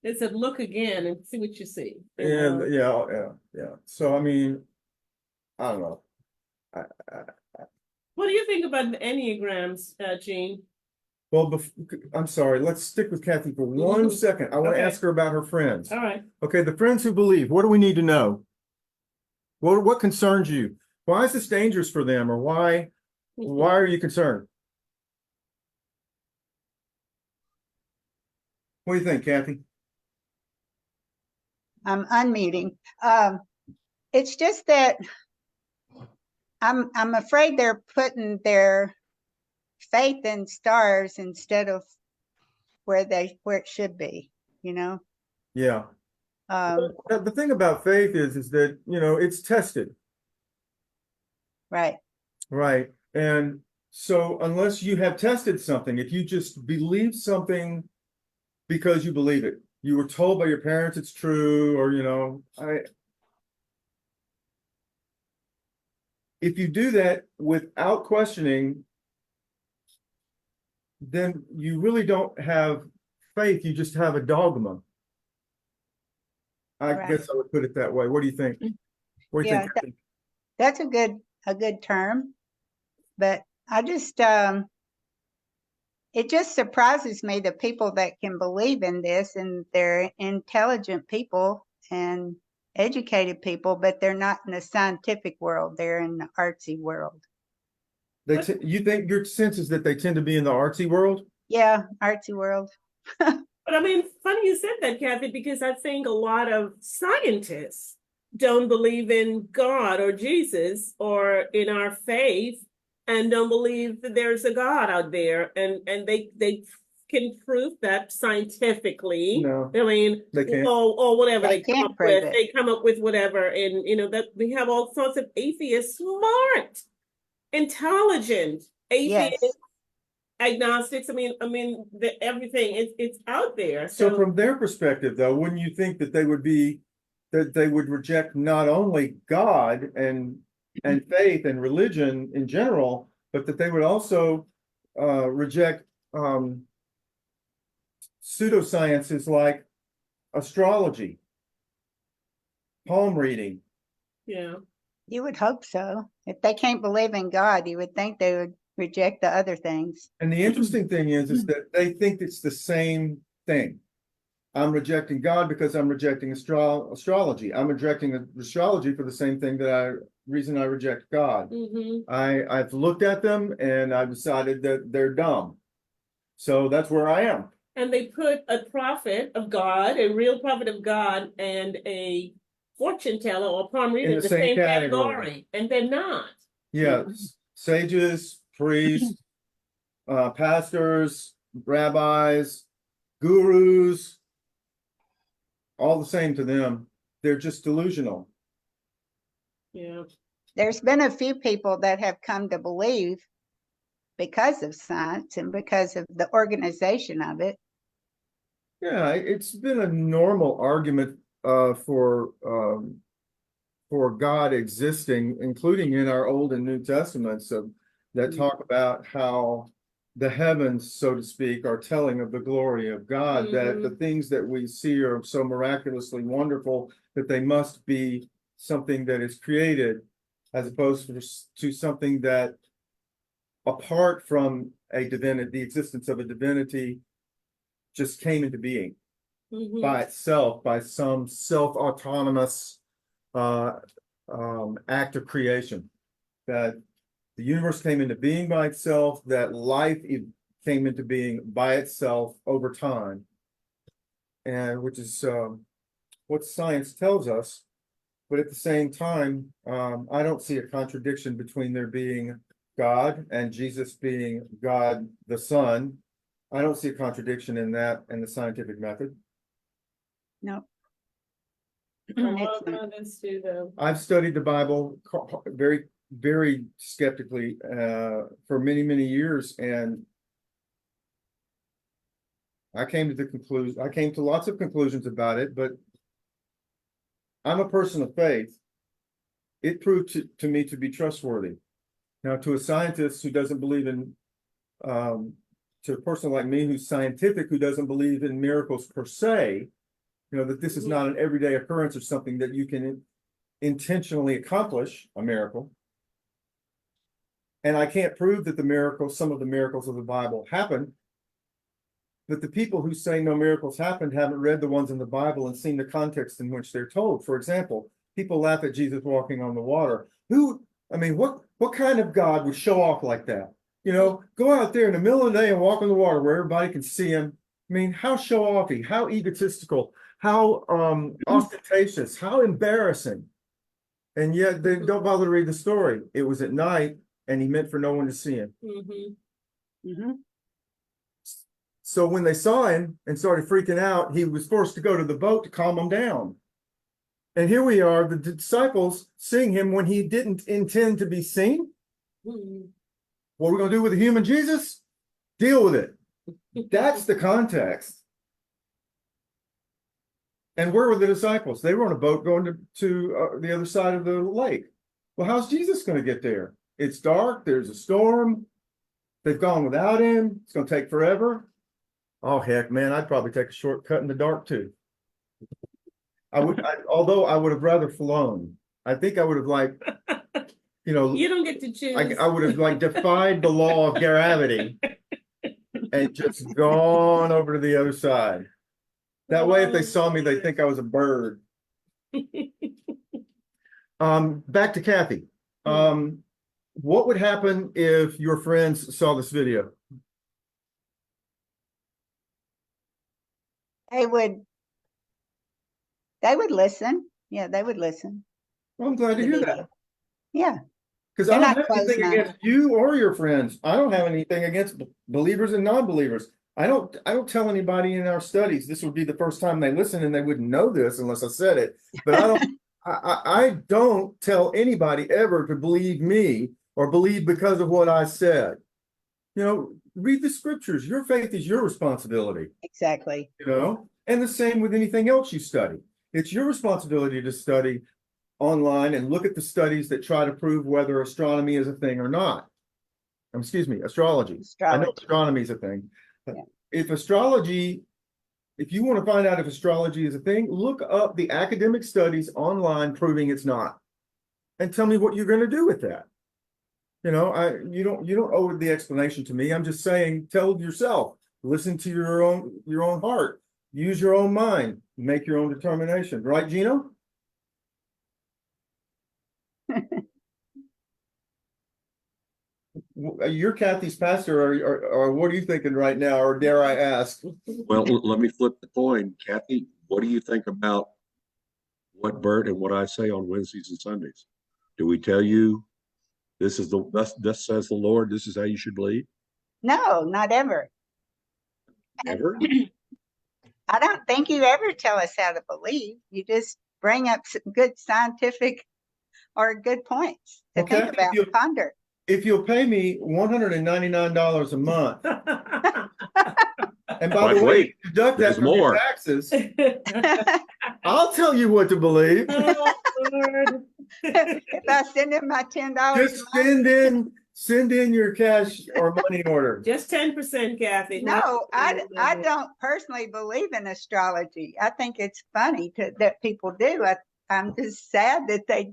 It said, look again and see what you see. And yeah. So, I mean, I don't know. What do you think about the Enneagrams, Jean? Well, I'm sorry. Let's stick with Kathy for 1 second. I want to Okay. ask her about her friends. All right. Okay, the friends who believe, what do we need to know? What concerns you? Why is this dangerous for them, or why are you concerned? What do you think, Kathy? I'm unmuting. It's just that I'm afraid they're putting their faith in stars instead of where it should be, Yeah. The thing about faith is that, it's tested. Right. Right. And so unless you have tested something, if you just believe something because you believe it, you were told by your parents it's true, or, if you do that without questioning, then you really don't have faith. You just have a dogma. I Right. guess I would put it that way. What do you think? What do you Yeah, think, Kathy? That's a good term, but I just it just surprises me the people that can believe in this, and they're intelligent people and educated people, but they're not in the scientific world. They're in the artsy world. You think your sense is that they tend to be in the artsy world? Yeah, artsy world. But I mean, funny you said that, Kathy, because I think a lot of scientists don't believe in God or Jesus or in our faith, and don't believe that there's a God out there, and they can prove that scientifically. No, I mean, they can't. or whatever They they come can't up prove with. it. They come up with whatever, and that we have all sorts of atheists, smart, intelligent atheists. Yes. Agnostics. I mean, everything it's out there. So from their perspective, though, wouldn't you think that they would reject not only God and faith and religion in general, but that they would also reject pseudosciences like astrology, palm reading? Yeah. You would hope so. If they can't believe in God, you would think they would reject the other things. And the interesting thing is that they think it's the same thing. I'm rejecting God because I'm rejecting astrology. I'm rejecting astrology for the same thing reason I reject God. Mm-hmm. I've looked at them and I've decided that they're dumb. So that's where I am. And they put a prophet of God, a real prophet of God, and a fortune teller or palm reader in the same category, and they're not. Yes, sages, priests, pastors, rabbis, gurus, all the same to them. They're just delusional. Yeah. There's been a few people that have come to believe because of science and because of the organization of it. Yeah, it's been a normal argument for God existing, including in our Old and New Testaments that talk about how the heavens, so to speak, are telling of the glory of God, that the things that we see are so miraculously wonderful that they must be something that is created, as opposed to something that, apart from a divinity, the existence of a divinity, just came into being by itself, by some self-autonomous act of creation. That the universe came into being by itself, that life came into being by itself over time, and which is what science tells us. But at the same time, I don't see a contradiction between there being God and Jesus being God the Son. I don't see a contradiction in that and the scientific method. No. Others do, though. I've studied the Bible very, very skeptically for many, many years, and I came to lots of conclusions about it, but I'm a person of faith. It proved to me to be trustworthy. Now, to a scientist who doesn't believe in, to a person like me who's scientific, who doesn't believe in miracles per se, that this is not an everyday occurrence or something that you can intentionally accomplish a miracle. And I can't prove that some of the miracles of the Bible happen. But the people who say no miracles happened haven't read the ones in the Bible and seen the context in which they're told. For example, people laugh at Jesus walking on the water. What kind of God would show off like that? Go out there in the middle of the day and walk on the water where everybody can see him. How show-offy, how egotistical, how ostentatious, how embarrassing. And yet they don't bother to read the story. It was at night and he meant for no one to see him. So when they saw him and started freaking out, he was forced to go to the boat to calm them down. And here we are, the disciples seeing him when he didn't intend to be seen. What are we going to do with the human Jesus? Deal with it. That's the context. And where were the disciples? They were on a boat going to the other side of the lake. Well, how's Jesus going to get there? It's dark. There's a storm. They've gone without him. It's going to take forever. Oh, heck, man, I'd probably take a shortcut in the dark, too. Although I would have rather flown. I think I would have you don't get to choose. I would have defied the law of gravity and just gone over to the other side. That way, if they saw me, they think I was a bird. Back to Kathy. What would happen if your friends saw this video? They would listen. Yeah, they would listen. Well, I'm glad to The hear video. that. Yeah. Because I They're don't not have anything closed-minded. against you or your friends. I don't have anything against believers and non-believers. I don't tell anybody in our studies. This would be the first time they listen, and they wouldn't know this unless I said it. But I don't tell anybody ever to believe me or believe because of what I said. You know, read the scriptures. Your faith is your responsibility. Exactly. You know, and the same with anything else you study. It's your responsibility to study online and look at the studies that try to prove whether astronomy is a thing or not. Excuse me, astrology. I know Astrology. astronomy is a thing. Yeah. If you want to find out if astrology is a thing, look up the academic studies online proving it's not, and tell me what you're going to do with that. You know, you don't owe the explanation to me. I'm just saying, tell yourself, listen to your own heart, use your own mind, make your own determination. Right, Gino? You're Kathy's pastor, or what are you thinking right now? Or dare I ask? Well, let me flip the coin. Kathy, what do you think about what Bert and what I say on Wednesdays and Sundays? Do we tell you thus says the Lord, this is how you should believe? No, not ever. Never? I don't think you ever tell us how to believe. You just bring up some good scientific or good points to Okay, think about, and ponder. If you'll pay me $199 a month, and by But the way, wait, deduct that there's from your more. taxes, I'll tell you what to believe. Oh, Lord. If I send him my $10 Just send in your cash or money order. Just 10%, Kathy. No, I don't personally believe in astrology. I think it's funny that people do. I'm just sad that they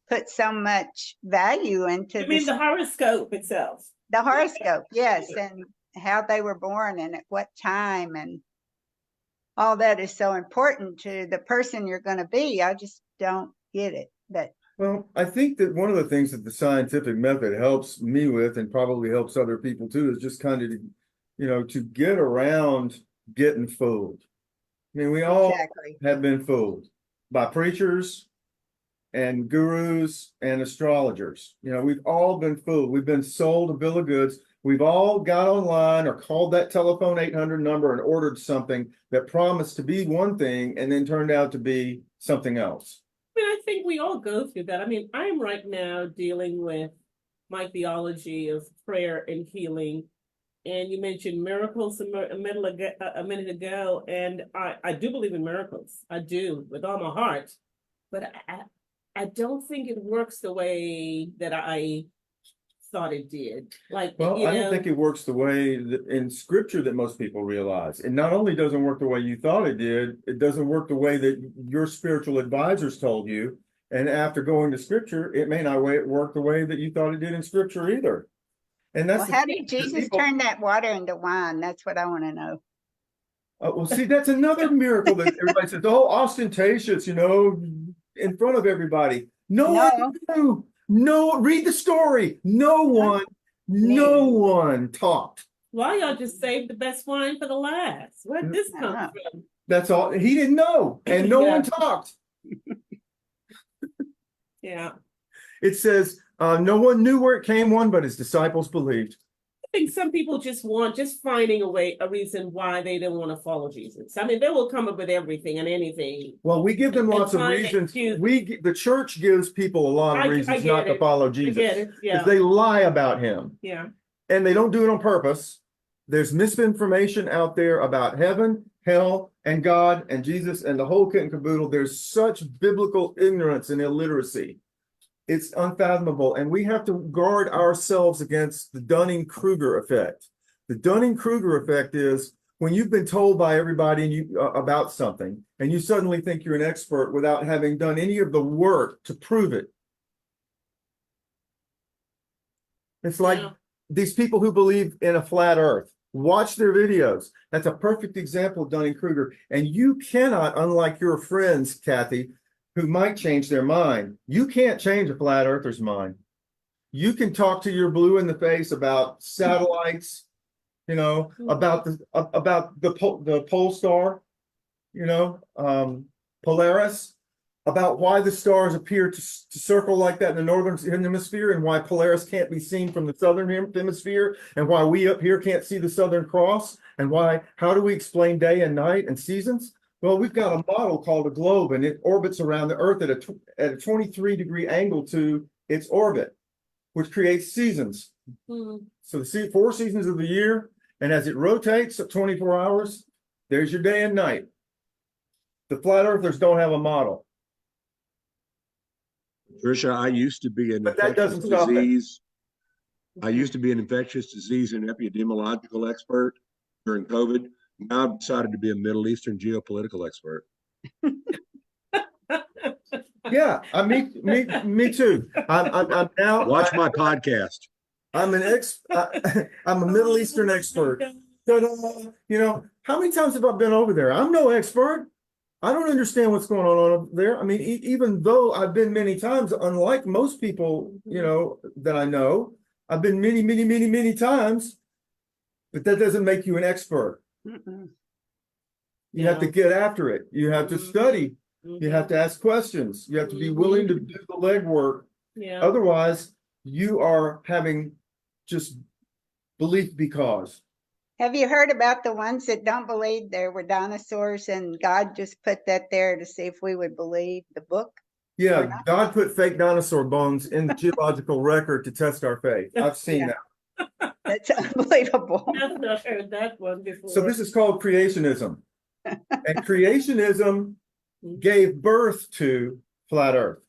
put so much value into You mean the horoscope itself? the horoscope, yes, and how they were born and at what time, and all that is so important to the person you're going to be. I just don't get it. But Well, I think that one of the things that the scientific method helps me with, and probably helps other people too, is just kind of, to get around getting fooled. I mean, we all exactly. have been fooled by preachers and gurus and astrologers. We've all been fooled. We've been sold a bill of goods. We've all got online or called that telephone 800 number and ordered something that promised to be one thing and then turned out to be something else. I mean, I think we all go through that. I mean, I'm right now dealing with my theology of prayer and healing. And you mentioned miracles a minute ago. And I do believe in miracles. I do, with all my heart. But I don't think it works the way that I thought it did. Like, Well, I don't think it works the way in scripture that most people realize. It not only doesn't work the way you thought it did, it doesn't work the way that your spiritual advisors told you. And after going to scripture, it may not work the way that you thought it did in scripture either. And that's Well, how did Jesus turn that water into wine? That's what I want to know. Well, see, that's another miracle that everybody says, oh, ostentatious, in front of everybody. No, read the story. No one talked. Why y'all just saved the best wine for the last? Where'd this come from? That's all. He didn't know, and no one talked. Yeah. It says, no one knew where it came from, but his disciples believed. I think some people just finding a reason why they don't want to follow Jesus. I mean, they will come up with everything and anything. Well, we give them lots of reasons. The church gives people a lot of reasons not to follow Jesus. Because they lie about him. Yeah. And they don't do it on purpose. There's misinformation out there about heaven, hell, and God, and Jesus, and the whole kit and caboodle. There's such biblical ignorance and illiteracy. It's unfathomable, and we have to guard ourselves against the Dunning-Kruger effect. The Dunning-Kruger effect is when you've been told by everybody about something, and you suddenly think you're an expert without having done any of the work to prove it. It's like these people who believe in a flat earth. Watch their videos. That's a perfect example of Dunning-Kruger. And you cannot, unlike your friends, Kathy, who might change their mind, you can't change a flat earther's mind. You can talk to your blue in the face about satellites, you know, about the pole star, you know, Polaris, about why the stars appear to circle like that in the northern hemisphere, and why Polaris can't be seen from the southern hemisphere, and why we up here can't see the Southern Cross, and how do we explain day and night and seasons? Well, we've got a model called a globe, and it orbits around the Earth at a 23-degree angle to its orbit, which creates seasons. So the 4 seasons of the year, and as it rotates at 24 hours, there's your day and night. The flat earthers don't have a model. Tricia, I used to be an But that infectious doesn't stop it. disease. I used to be an infectious disease and epidemiological expert during COVID. Now I've decided to be a Middle Eastern geopolitical expert. Yeah, me too. I'm now Watch my podcast. I'm I'm a Middle Eastern expert. Ta-da. You know, how many times have I been over there? I'm no expert. I don't understand what's going on over there. I mean, even though I've been many times, unlike most people, you know, that I know, I've been many times, but that doesn't make you an expert. You have to get after it. You have to study. You have to ask questions. You have to be willing to do the legwork. Yeah. Otherwise, you are having just belief because. Have you heard about the ones that don't believe there were dinosaurs and God just put that there to see if we would believe the book? Yeah, God put fake dinosaur bones in the geological record to test our faith. I've seen that. That's unbelievable. I've not heard that one before. So this is called creationism. And creationism gave birth to flat Earth.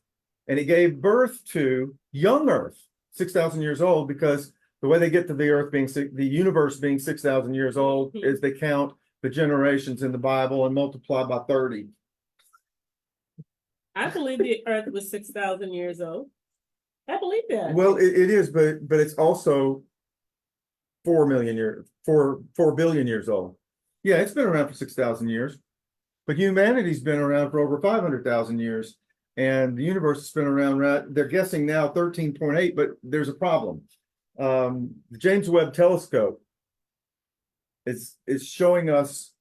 And it gave birth to young Earth, 6,000 years old, because the way they get to the Earth being the universe being 6,000 years old is they count the generations in the Bible and multiply by 30. I believe the Earth was 6,000 years old. I believe that. Well, it is, but it's also 4 billion years old. Yeah, it's been around for 6,000 years, but humanity's been around for over 500,000 years, and the universe has been around. They're guessing now 13.8, but there's a problem. The James Webb Telescope is showing us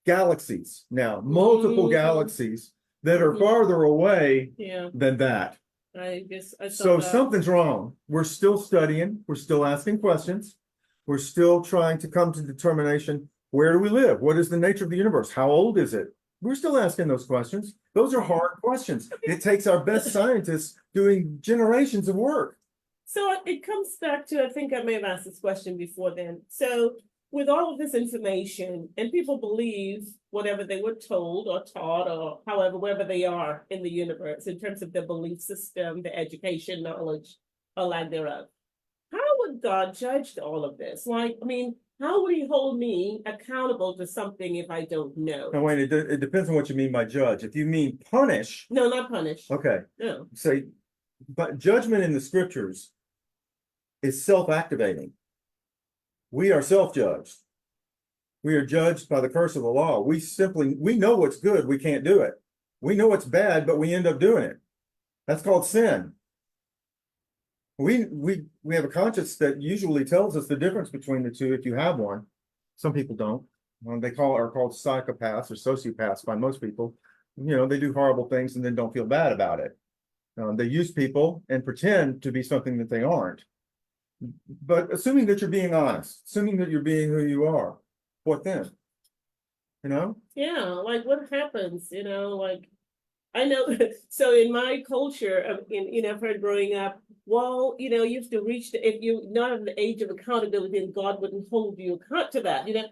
galaxies now, multiple galaxies that are farther away than that. I saw So that. something's wrong. We're still studying. We're still asking questions. We're still trying to come to determination. Where do we live? What is the nature of the universe? How old is it? We're still asking those questions. Those are hard questions. It takes our best scientists doing generations of work. So it comes back to, I think I may have asked this question before then. So with all of this information, and people believe whatever they were told or taught or however, wherever they are in the universe, in terms of their belief system, their education, knowledge, or lack thereof. How would God judge all of this? Like, I mean, how would he hold me accountable to something if I don't know? Now, Wayne, it depends on what you mean by judge. If you mean punish, No, not punish. okay, No. say, but judgment in the scriptures is self-activating. We are self-judged. We are judged by the curse of the law. We know what's good, we can't do it. We know it's bad, but we end up doing it. That's called sin. We have a conscience that usually tells us the difference between the two if you have one. Some people don't. They are called psychopaths or sociopaths by most people. You know, they do horrible things and then don't feel bad about it. They use people and pretend to be something that they aren't. But assuming that you're being honest, assuming that you're being who you are, what then? You know? Yeah, like what happens, you know, like I know, so in my culture, I've heard growing up, well, you know, you have to reach if you're not at the age of accountability, and God wouldn't hold you account to that. You know,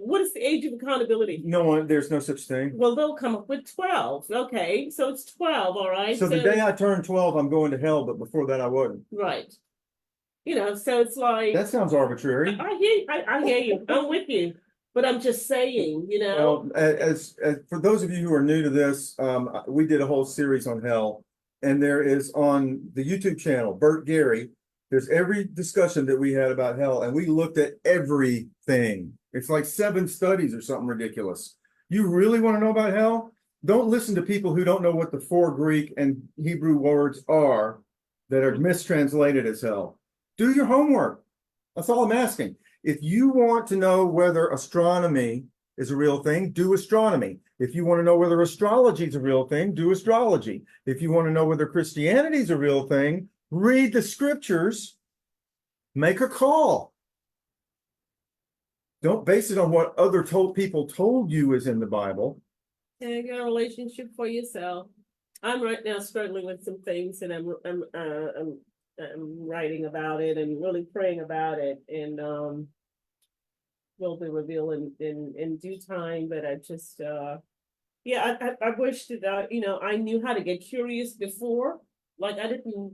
what is the age of accountability? No one, there's no such thing. Well, they'll come up with 12. Okay, so it's 12, all right. So the day I turn 12, I'm going to hell, but before that I wouldn't. Right. You know, so it's like That sounds arbitrary. I hear you. I'm with you. But I'm just saying, you know. Well, as for those of you who are new to this, we did a whole series on hell, and there is on the YouTube channel, Bert Gary, There's every discussion that we had about hell, and we looked at everything. It's like 7 studies or something ridiculous. You really want to know about hell? Don't listen to people who don't know what the 4 Greek and Hebrew words are that are mistranslated as hell. Do your homework. That's all I'm asking. If you want to know whether astronomy is a real thing, do astronomy. If you want to know whether astrology is a real thing, do astrology. If you want to know whether Christianity is a real thing, read the scriptures, make a call. Don't base it on what other people told you is in the Bible. And get a relationship for yourself. I'm right now struggling with some things, and I'm writing about it and really praying about it, and will be revealed in due time. But I just I wish that I knew how to get curious before. Like I didn't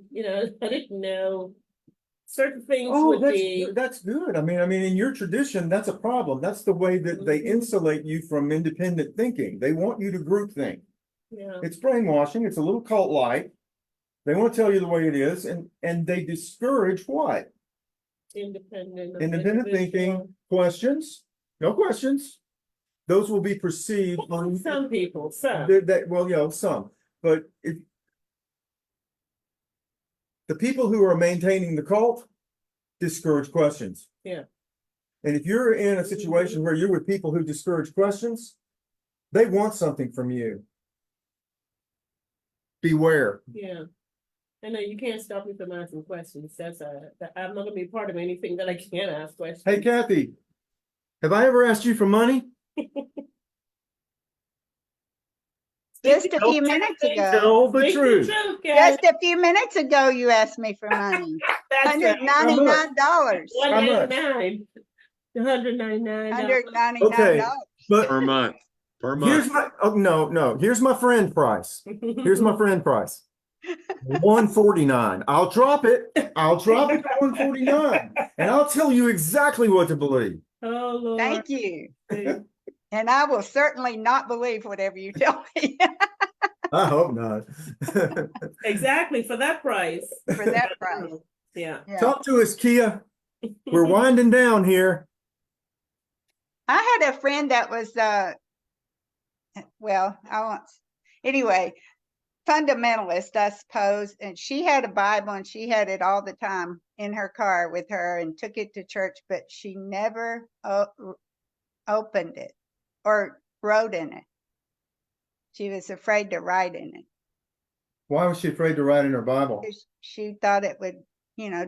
know certain things would be. That's good. I mean, in your tradition, that's a problem. That's the way that they insulate you from independent thinking. They want you to group think. Yeah. It's brainwashing. It's a little cult-like. They want to tell you the way it is, and they discourage what? Independent thinking. Questions? No questions. Those will be perceived on Some people, some. some. But if the people who are maintaining the cult discourage questions. Yeah. And if you're in a situation where you're with people who discourage questions, they want something from you. Beware. Yeah. I know you can't stop me from asking questions. I'm not gonna be part of anything that I can't ask questions. Hey, Kathy, have I ever asked you for money? Just a few minutes ago. Tell the Speak truth. Just a few minutes ago, you asked me for money. That's right. $199. How much? $199. $199. $199. Okay, but Per month. here's my no. Here's my friend price. Here's my friend price. $149. I'll drop it. I'll drop it to $149, and I'll tell you exactly what to believe. Oh Lord. Thank you. And I will certainly not believe whatever you tell me I hope not. Exactly for that price. for that price. Yeah. Yeah. Talk to us, Kia. We're winding down here. I had a friend that was anyway, fundamentalist, I suppose, and she had a Bible and she had it all the time in her car with her and took it to church, but she never opened it or wrote in it. She was afraid to write in it. Why was she afraid to write in her Bible? She thought it would,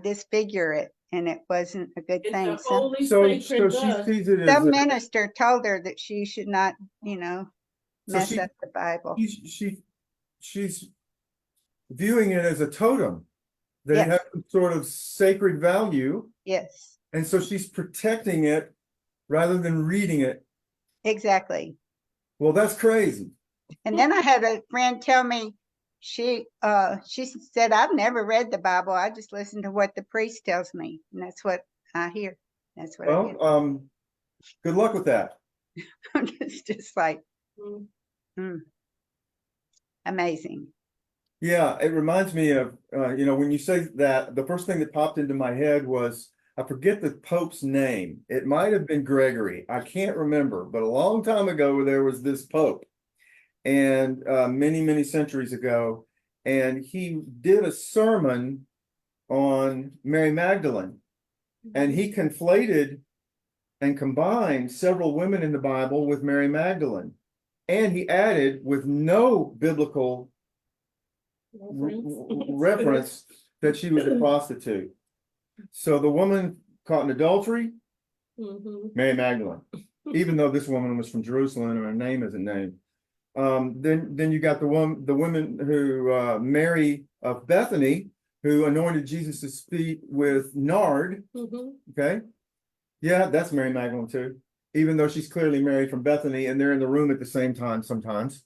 disfigure it, and it wasn't a good It's thing. a holy So sacred she book. sees it as Some minister told her that she should not, mess she- up the Bible. she's viewing it as a totem that Yes. has some sort of sacred value, Yes, and so she's protecting it rather than reading it. exactly. Well, that's crazy. And then I had a friend tell me she said, I've never read the Bible. I just listen to what the priest tells me. And that's what I hear. That's what I hear. Well, good luck with that. It's just like Mm. amazing. Yeah, it reminds me of, when you say that, the first thing that popped into my head was, I forget the Pope's name. It might have been Gregory. I can't remember, but a long time ago, there was this Pope, and many, many centuries ago, and he did a sermon on Mary Magdalene, and he conflated and combined several women in the Bible with Mary Magdalene, and he added, with no biblical reference, that she was a prostitute. So the woman caught in adultery, Mary Magdalene, even though this woman was from Jerusalem and her name isn't named. Then you got the women who Mary of Bethany, who anointed Jesus' feet with nard. Okay, yeah, that's Mary Magdalene too, even though she's clearly Mary from Bethany, and they're in the room at the same time sometimes.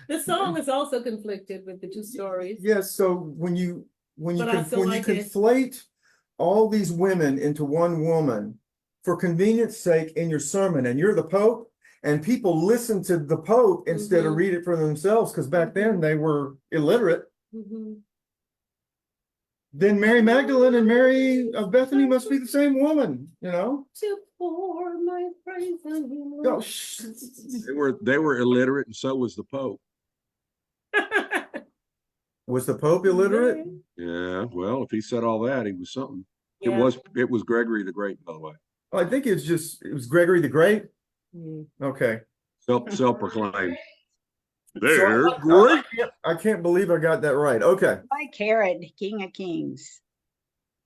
The song is also conflicted with the two stories. Yes, so when you But I still like it. conflate all these women into one woman for convenience sake in your sermon, and you're the Pope, and people listen to the Pope instead of read it for themselves, because back then they were illiterate. Then Mary Magdalene and Mary of Bethany must be the same woman, you know? To pour my praise on you. Oh, shh. They were illiterate, and so was the Pope. Was the Pope illiterate? Yeah, well, if he said all that, he was something. Yeah. It was Gregory the Great, by the way. I think it was Gregory the Great. Mm. Okay. Self-proclaimed. So They're great. I can't believe I got that right. Okay. Like Herod, King of Kings.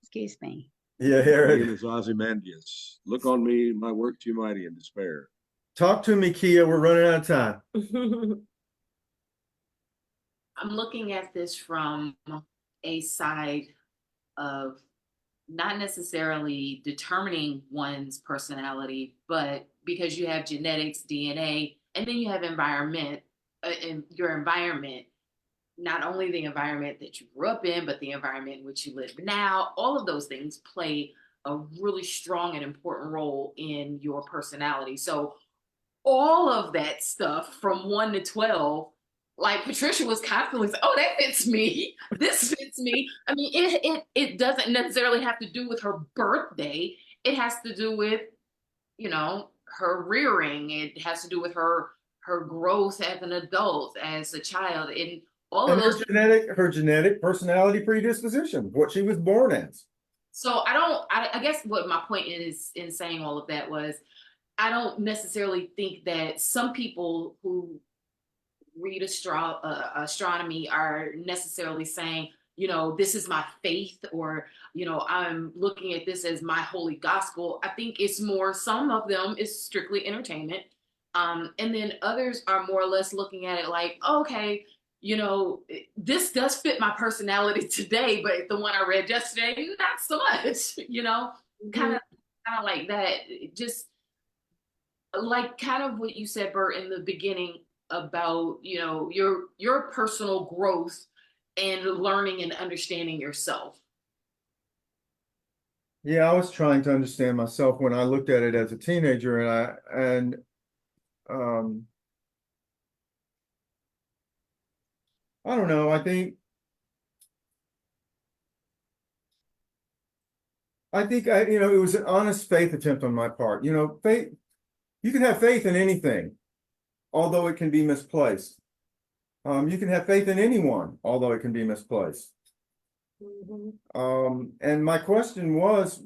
Excuse me. Yeah, Me Herod. and Ozymandias. Look on me, my work too mighty in despair. Talk to me, Kia. We're running out of time. I'm looking at this from a side of not necessarily determining one's personality, but because you have genetics, DNA, and then you have environment, in your environment, not only the environment that you grew up in, but the environment in which you live now. All of those things play a really strong and important role in your personality. So all of that stuff from 1 to 12, like Patricia was constantly saying, oh, that fits me. This fits me. I mean, it doesn't necessarily have to do with her birthday. It has to do with, her rearing. It has to do with her growth as an adult, as a child, and all of And those. her genetic personality predisposition, what she was born as. So I guess what my point is in saying all of that was, I don't necessarily think that some people who read astronomy are necessarily saying, this is my faith, or, I'm looking at this as my holy gospel. I think it's more, some of them is strictly entertainment. And then others are more or less looking at it like, okay, this does fit my personality today, but the one I read yesterday, not so much, kind of like that. Just like kind of what you said, Bert, in the beginning about, your personal growth and learning and understanding yourself. Yeah, I was trying to understand myself when I looked at it as a teenager, and I don't know, I think it was an honest faith attempt on my part. Faith, you can have faith in anything, although it can be misplaced. You can have faith in anyone, although it can be misplaced. And my question was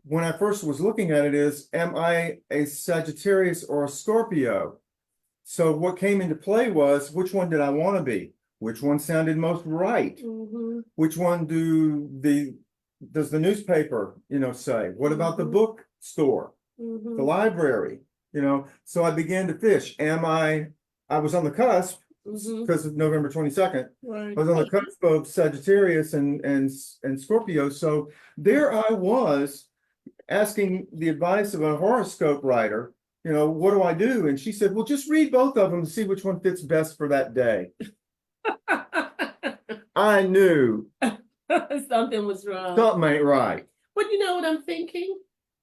when I first was looking at it is, am I a Sagittarius or a Scorpio? So what came into play was, which one did I want to be? Which one sounded most right? Which one does the newspaper, say? What about the bookstore, the library? So I began to fish. I was on the cusp because of November 22nd. Right. I was on the cusp of Sagittarius and Scorpio. So there I was asking the advice of a horoscope writer, what do I do? And she said, well, just read both of them to see which one fits best for that day. I knew Something was wrong. something ain't right. But you know what I'm thinking?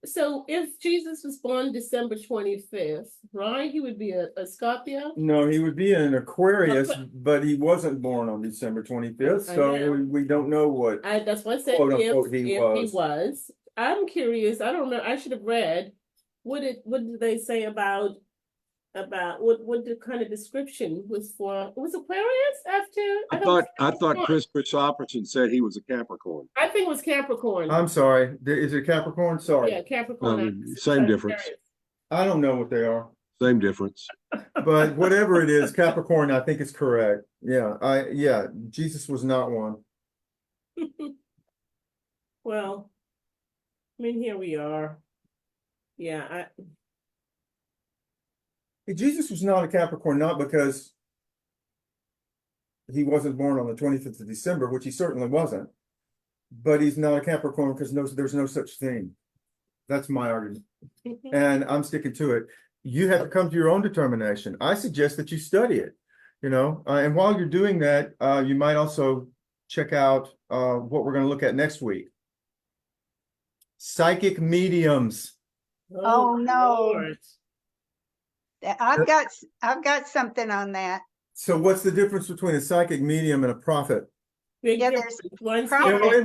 So if Jesus was born December 25th, right? He would be a Scorpio? No, he would be an Aquarius, but he wasn't born on December 25th. I So know. we don't know what. That's why I said Quote, if unquote, he was. I'm curious. I don't know. I should have read. What did they say about what the kind of description was for? It was Aquarius after. I thought Chris Christopherson said he was a Capricorn. I think it was Capricorn. I'm sorry. Is it Capricorn? Sorry. Yeah, Capricorn. Same difference. I don't know what they are. Same difference. But whatever it is, Capricorn, I think is correct. Yeah, Jesus was not one. Well, I mean, here we are. Yeah, Jesus was not a Capricorn, not because he wasn't born on the 25th of December, which he certainly wasn't, but he's not a Capricorn because there's no such thing. That's my argument. And I'm sticking to it. You have to come to your own determination. I suggest that you study it, and while you're doing that, you might also check out what we're going to look at next week. Psychic mediums. Oh, no. Lord. I've got something on that. So what's the difference between a psychic medium and a prophet? Yeah, there's One's Yeah, Prophet. wait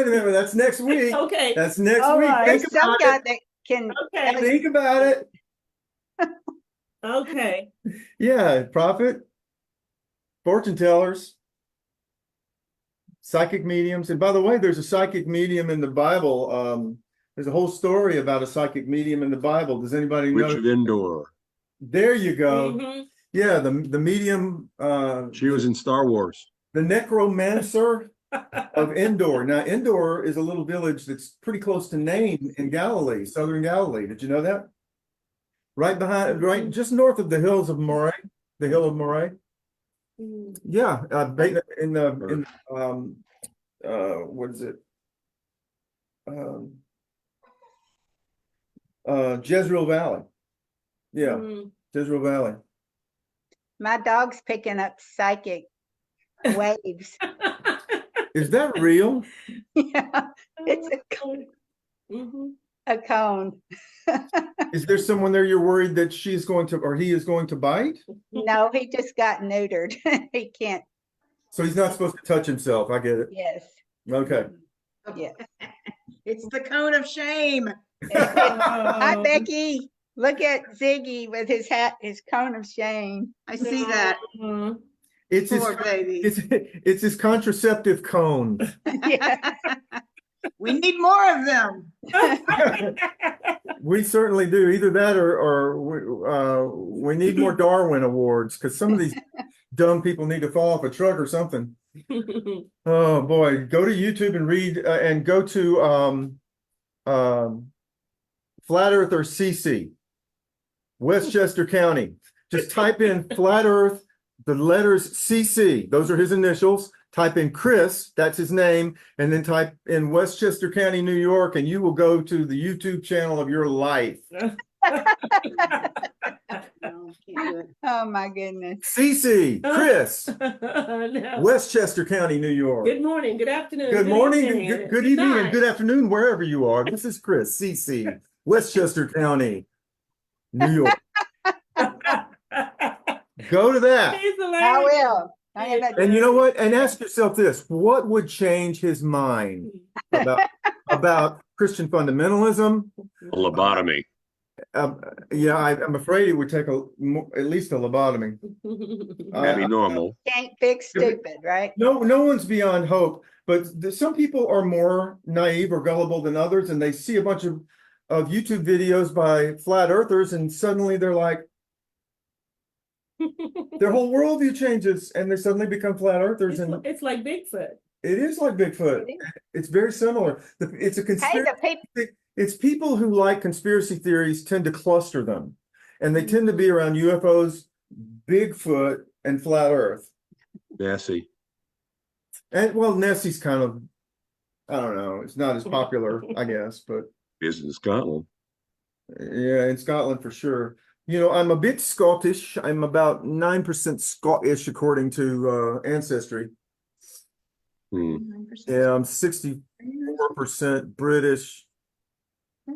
a minute. That's next week. Okay. That's next All week. right. There's Think some about guy it. that can. Okay. Think about it. Okay. Yeah, prophet, fortune tellers, psychic mediums. And by the way, there's a psychic medium in the Bible. There's a whole story about a psychic medium in the Bible. Does anybody know? Richard Endor. There you go. Mhm. Yeah, the medium, She was in Star Wars. the necromancer of Endor. Now, Endor is a little village that's pretty close to Nain in Galilee, southern Galilee. Did you know that? Right just north of the hills of Moray, the hill of Moray. Mm. Yeah, in what is it? Jezreel Valley. Yeah, Mm. Jezreel Valley. My dog's picking up psychic waves. Is that real? Yeah, it's Mhm. a cone. Is there someone there you're worried that she's going to, or he is going to bite? No, he just got neutered. He can't. So he's not supposed to touch himself. I get it. Yes. Okay. Yeah. It's the cone of shame. Hi, Oh. Becky. Look at Ziggy with his hat, his cone of shame. I see that. Mhm. It's his, Poor baby. it's his contraceptive cone. Yeah. We need more of them. We certainly do. Either that or we need more Darwin awards because some of these dumb people need to fall off a truck or something. Oh boy, go to YouTube and read and go to Flat Earther CC, Westchester County. Just type in Flat Earth, the letters CC. Those are his initials. Type in Chris, that's his name, and then type in Westchester County, New York, and you will go to the YouTube channel of your life. No, can't do it. Oh my goodness. CC, Chris, No. Westchester County, New York. Good morning, good afternoon. Good morning, evening, good evening, and night. good afternoon, wherever you are. This is Chris, CC, Westchester County, New York. Go to that. He's I hilarious. will. I am a- And you know what? And ask yourself this: what would change his mind about Christian fundamentalism? A lobotomy. Yeah, I'm afraid it would take at least a lobotomy. That'd be normal. Can't fix stupid, right? No one's beyond hope, but some people are more naive or gullible than others, and they see a bunch of YouTube videos by flat earthers, and suddenly they're like, their whole worldview changes, and they suddenly become flat earthers, and It's like Bigfoot. it is like Bigfoot. It's very similar. It's a Hey, conspiracy. the people. It's people who like conspiracy theories tend to cluster them, and they tend to be around UFOs, Bigfoot, and flat Earth. Nessie. And well, Nessie's kind of, I don't know, it's not as popular, I guess, but Is in Scotland. yeah, in Scotland for sure. You know, I'm a bit Scottish. I'm about 9% Scottish according to Ancestry. Hmm. Yeah, I'm 64% British.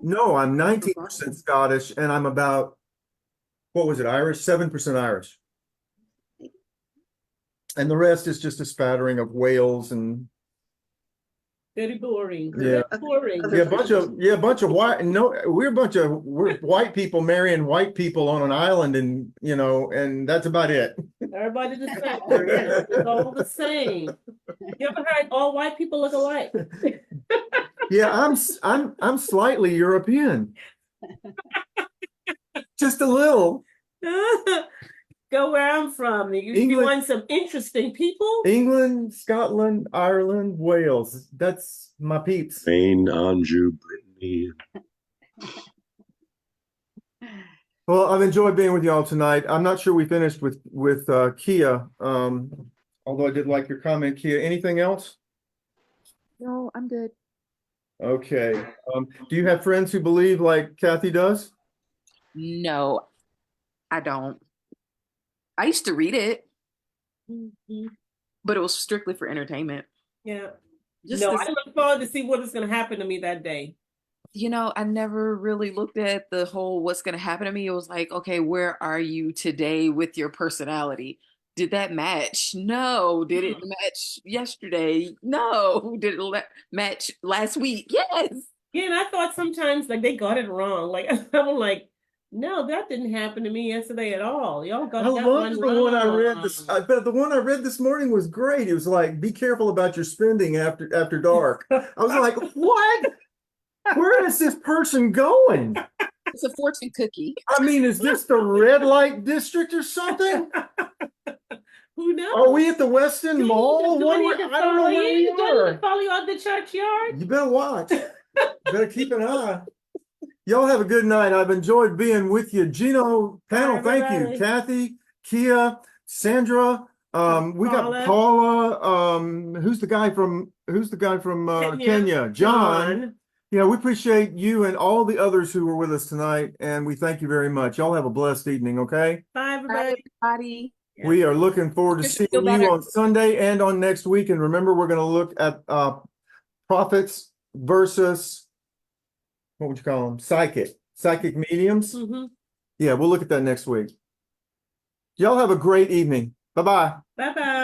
No, I'm 19% Scottish, and I'm about, what was it, Irish? 7% Irish. And the rest is just a spattering of Wales and Very boring. Yeah. Very boring. a bunch of white. No, we're white people marrying white people on an island, and and that's about it. Everybody the same. It's all the same. You ever heard all white people look alike? Yeah, I'm slightly European, just a little. Go where I'm from. You England- want some interesting people? England, Scotland, Ireland, Wales. That's my peeps. Spain, Anjou, Brittany. Well, I've enjoyed being with y'all tonight. I'm not sure we finished with Kia. Although I did like your comment, Kia. Anything else? No, I'm good. Okay. Do you have friends who believe like Kathy does? No, I don't. I used to read it, Mhm. but it was strictly for entertainment. Yeah. Just No, this- I look forward to see what is going to happen to me that day. I never really looked at the whole what's going to happen to me. It was like, okay, where are you today with your personality? did that match? No. Did it match yesterday? No. Did it match last week? Yes. Yeah, and I thought sometimes like they got it wrong. Like I'm like, no, that didn't happen to me yesterday at all. Y'all got I that loved one the one I read wrong. but the one I read this morning was great. It was like, be careful about your spending after dark. I was like, what? Where is this person going? It's a fortune cookie. I mean, is this the red light district or something? Who knows? Are we at the Westin Do Mall? I What need we- to I don't know follow where we you? Do I need are. to follow you out the churchyard? You better watch. Better keep an eye. Y'all have a good night. I've enjoyed being with you. Gino, panel, Bye, thank you. everybody. Kathy, Kia, Sandra, we got Paula. Paula, who's the guy from Kenya? John. Yeah, we appreciate you and all the others who were with us tonight, and we thank you very much. Y'all have a blessed evening, okay? Bye, Bye, everybody. everybody. Yeah. We are looking forward to Hope you seeing feel you better. on Sunday and on next week. And remember, we're going to look at prophets versus, what would you call them? Psychic mediums. Mhm. Yeah, we'll look at that next week. Y'all have a great evening. Bye-bye. Bye-bye.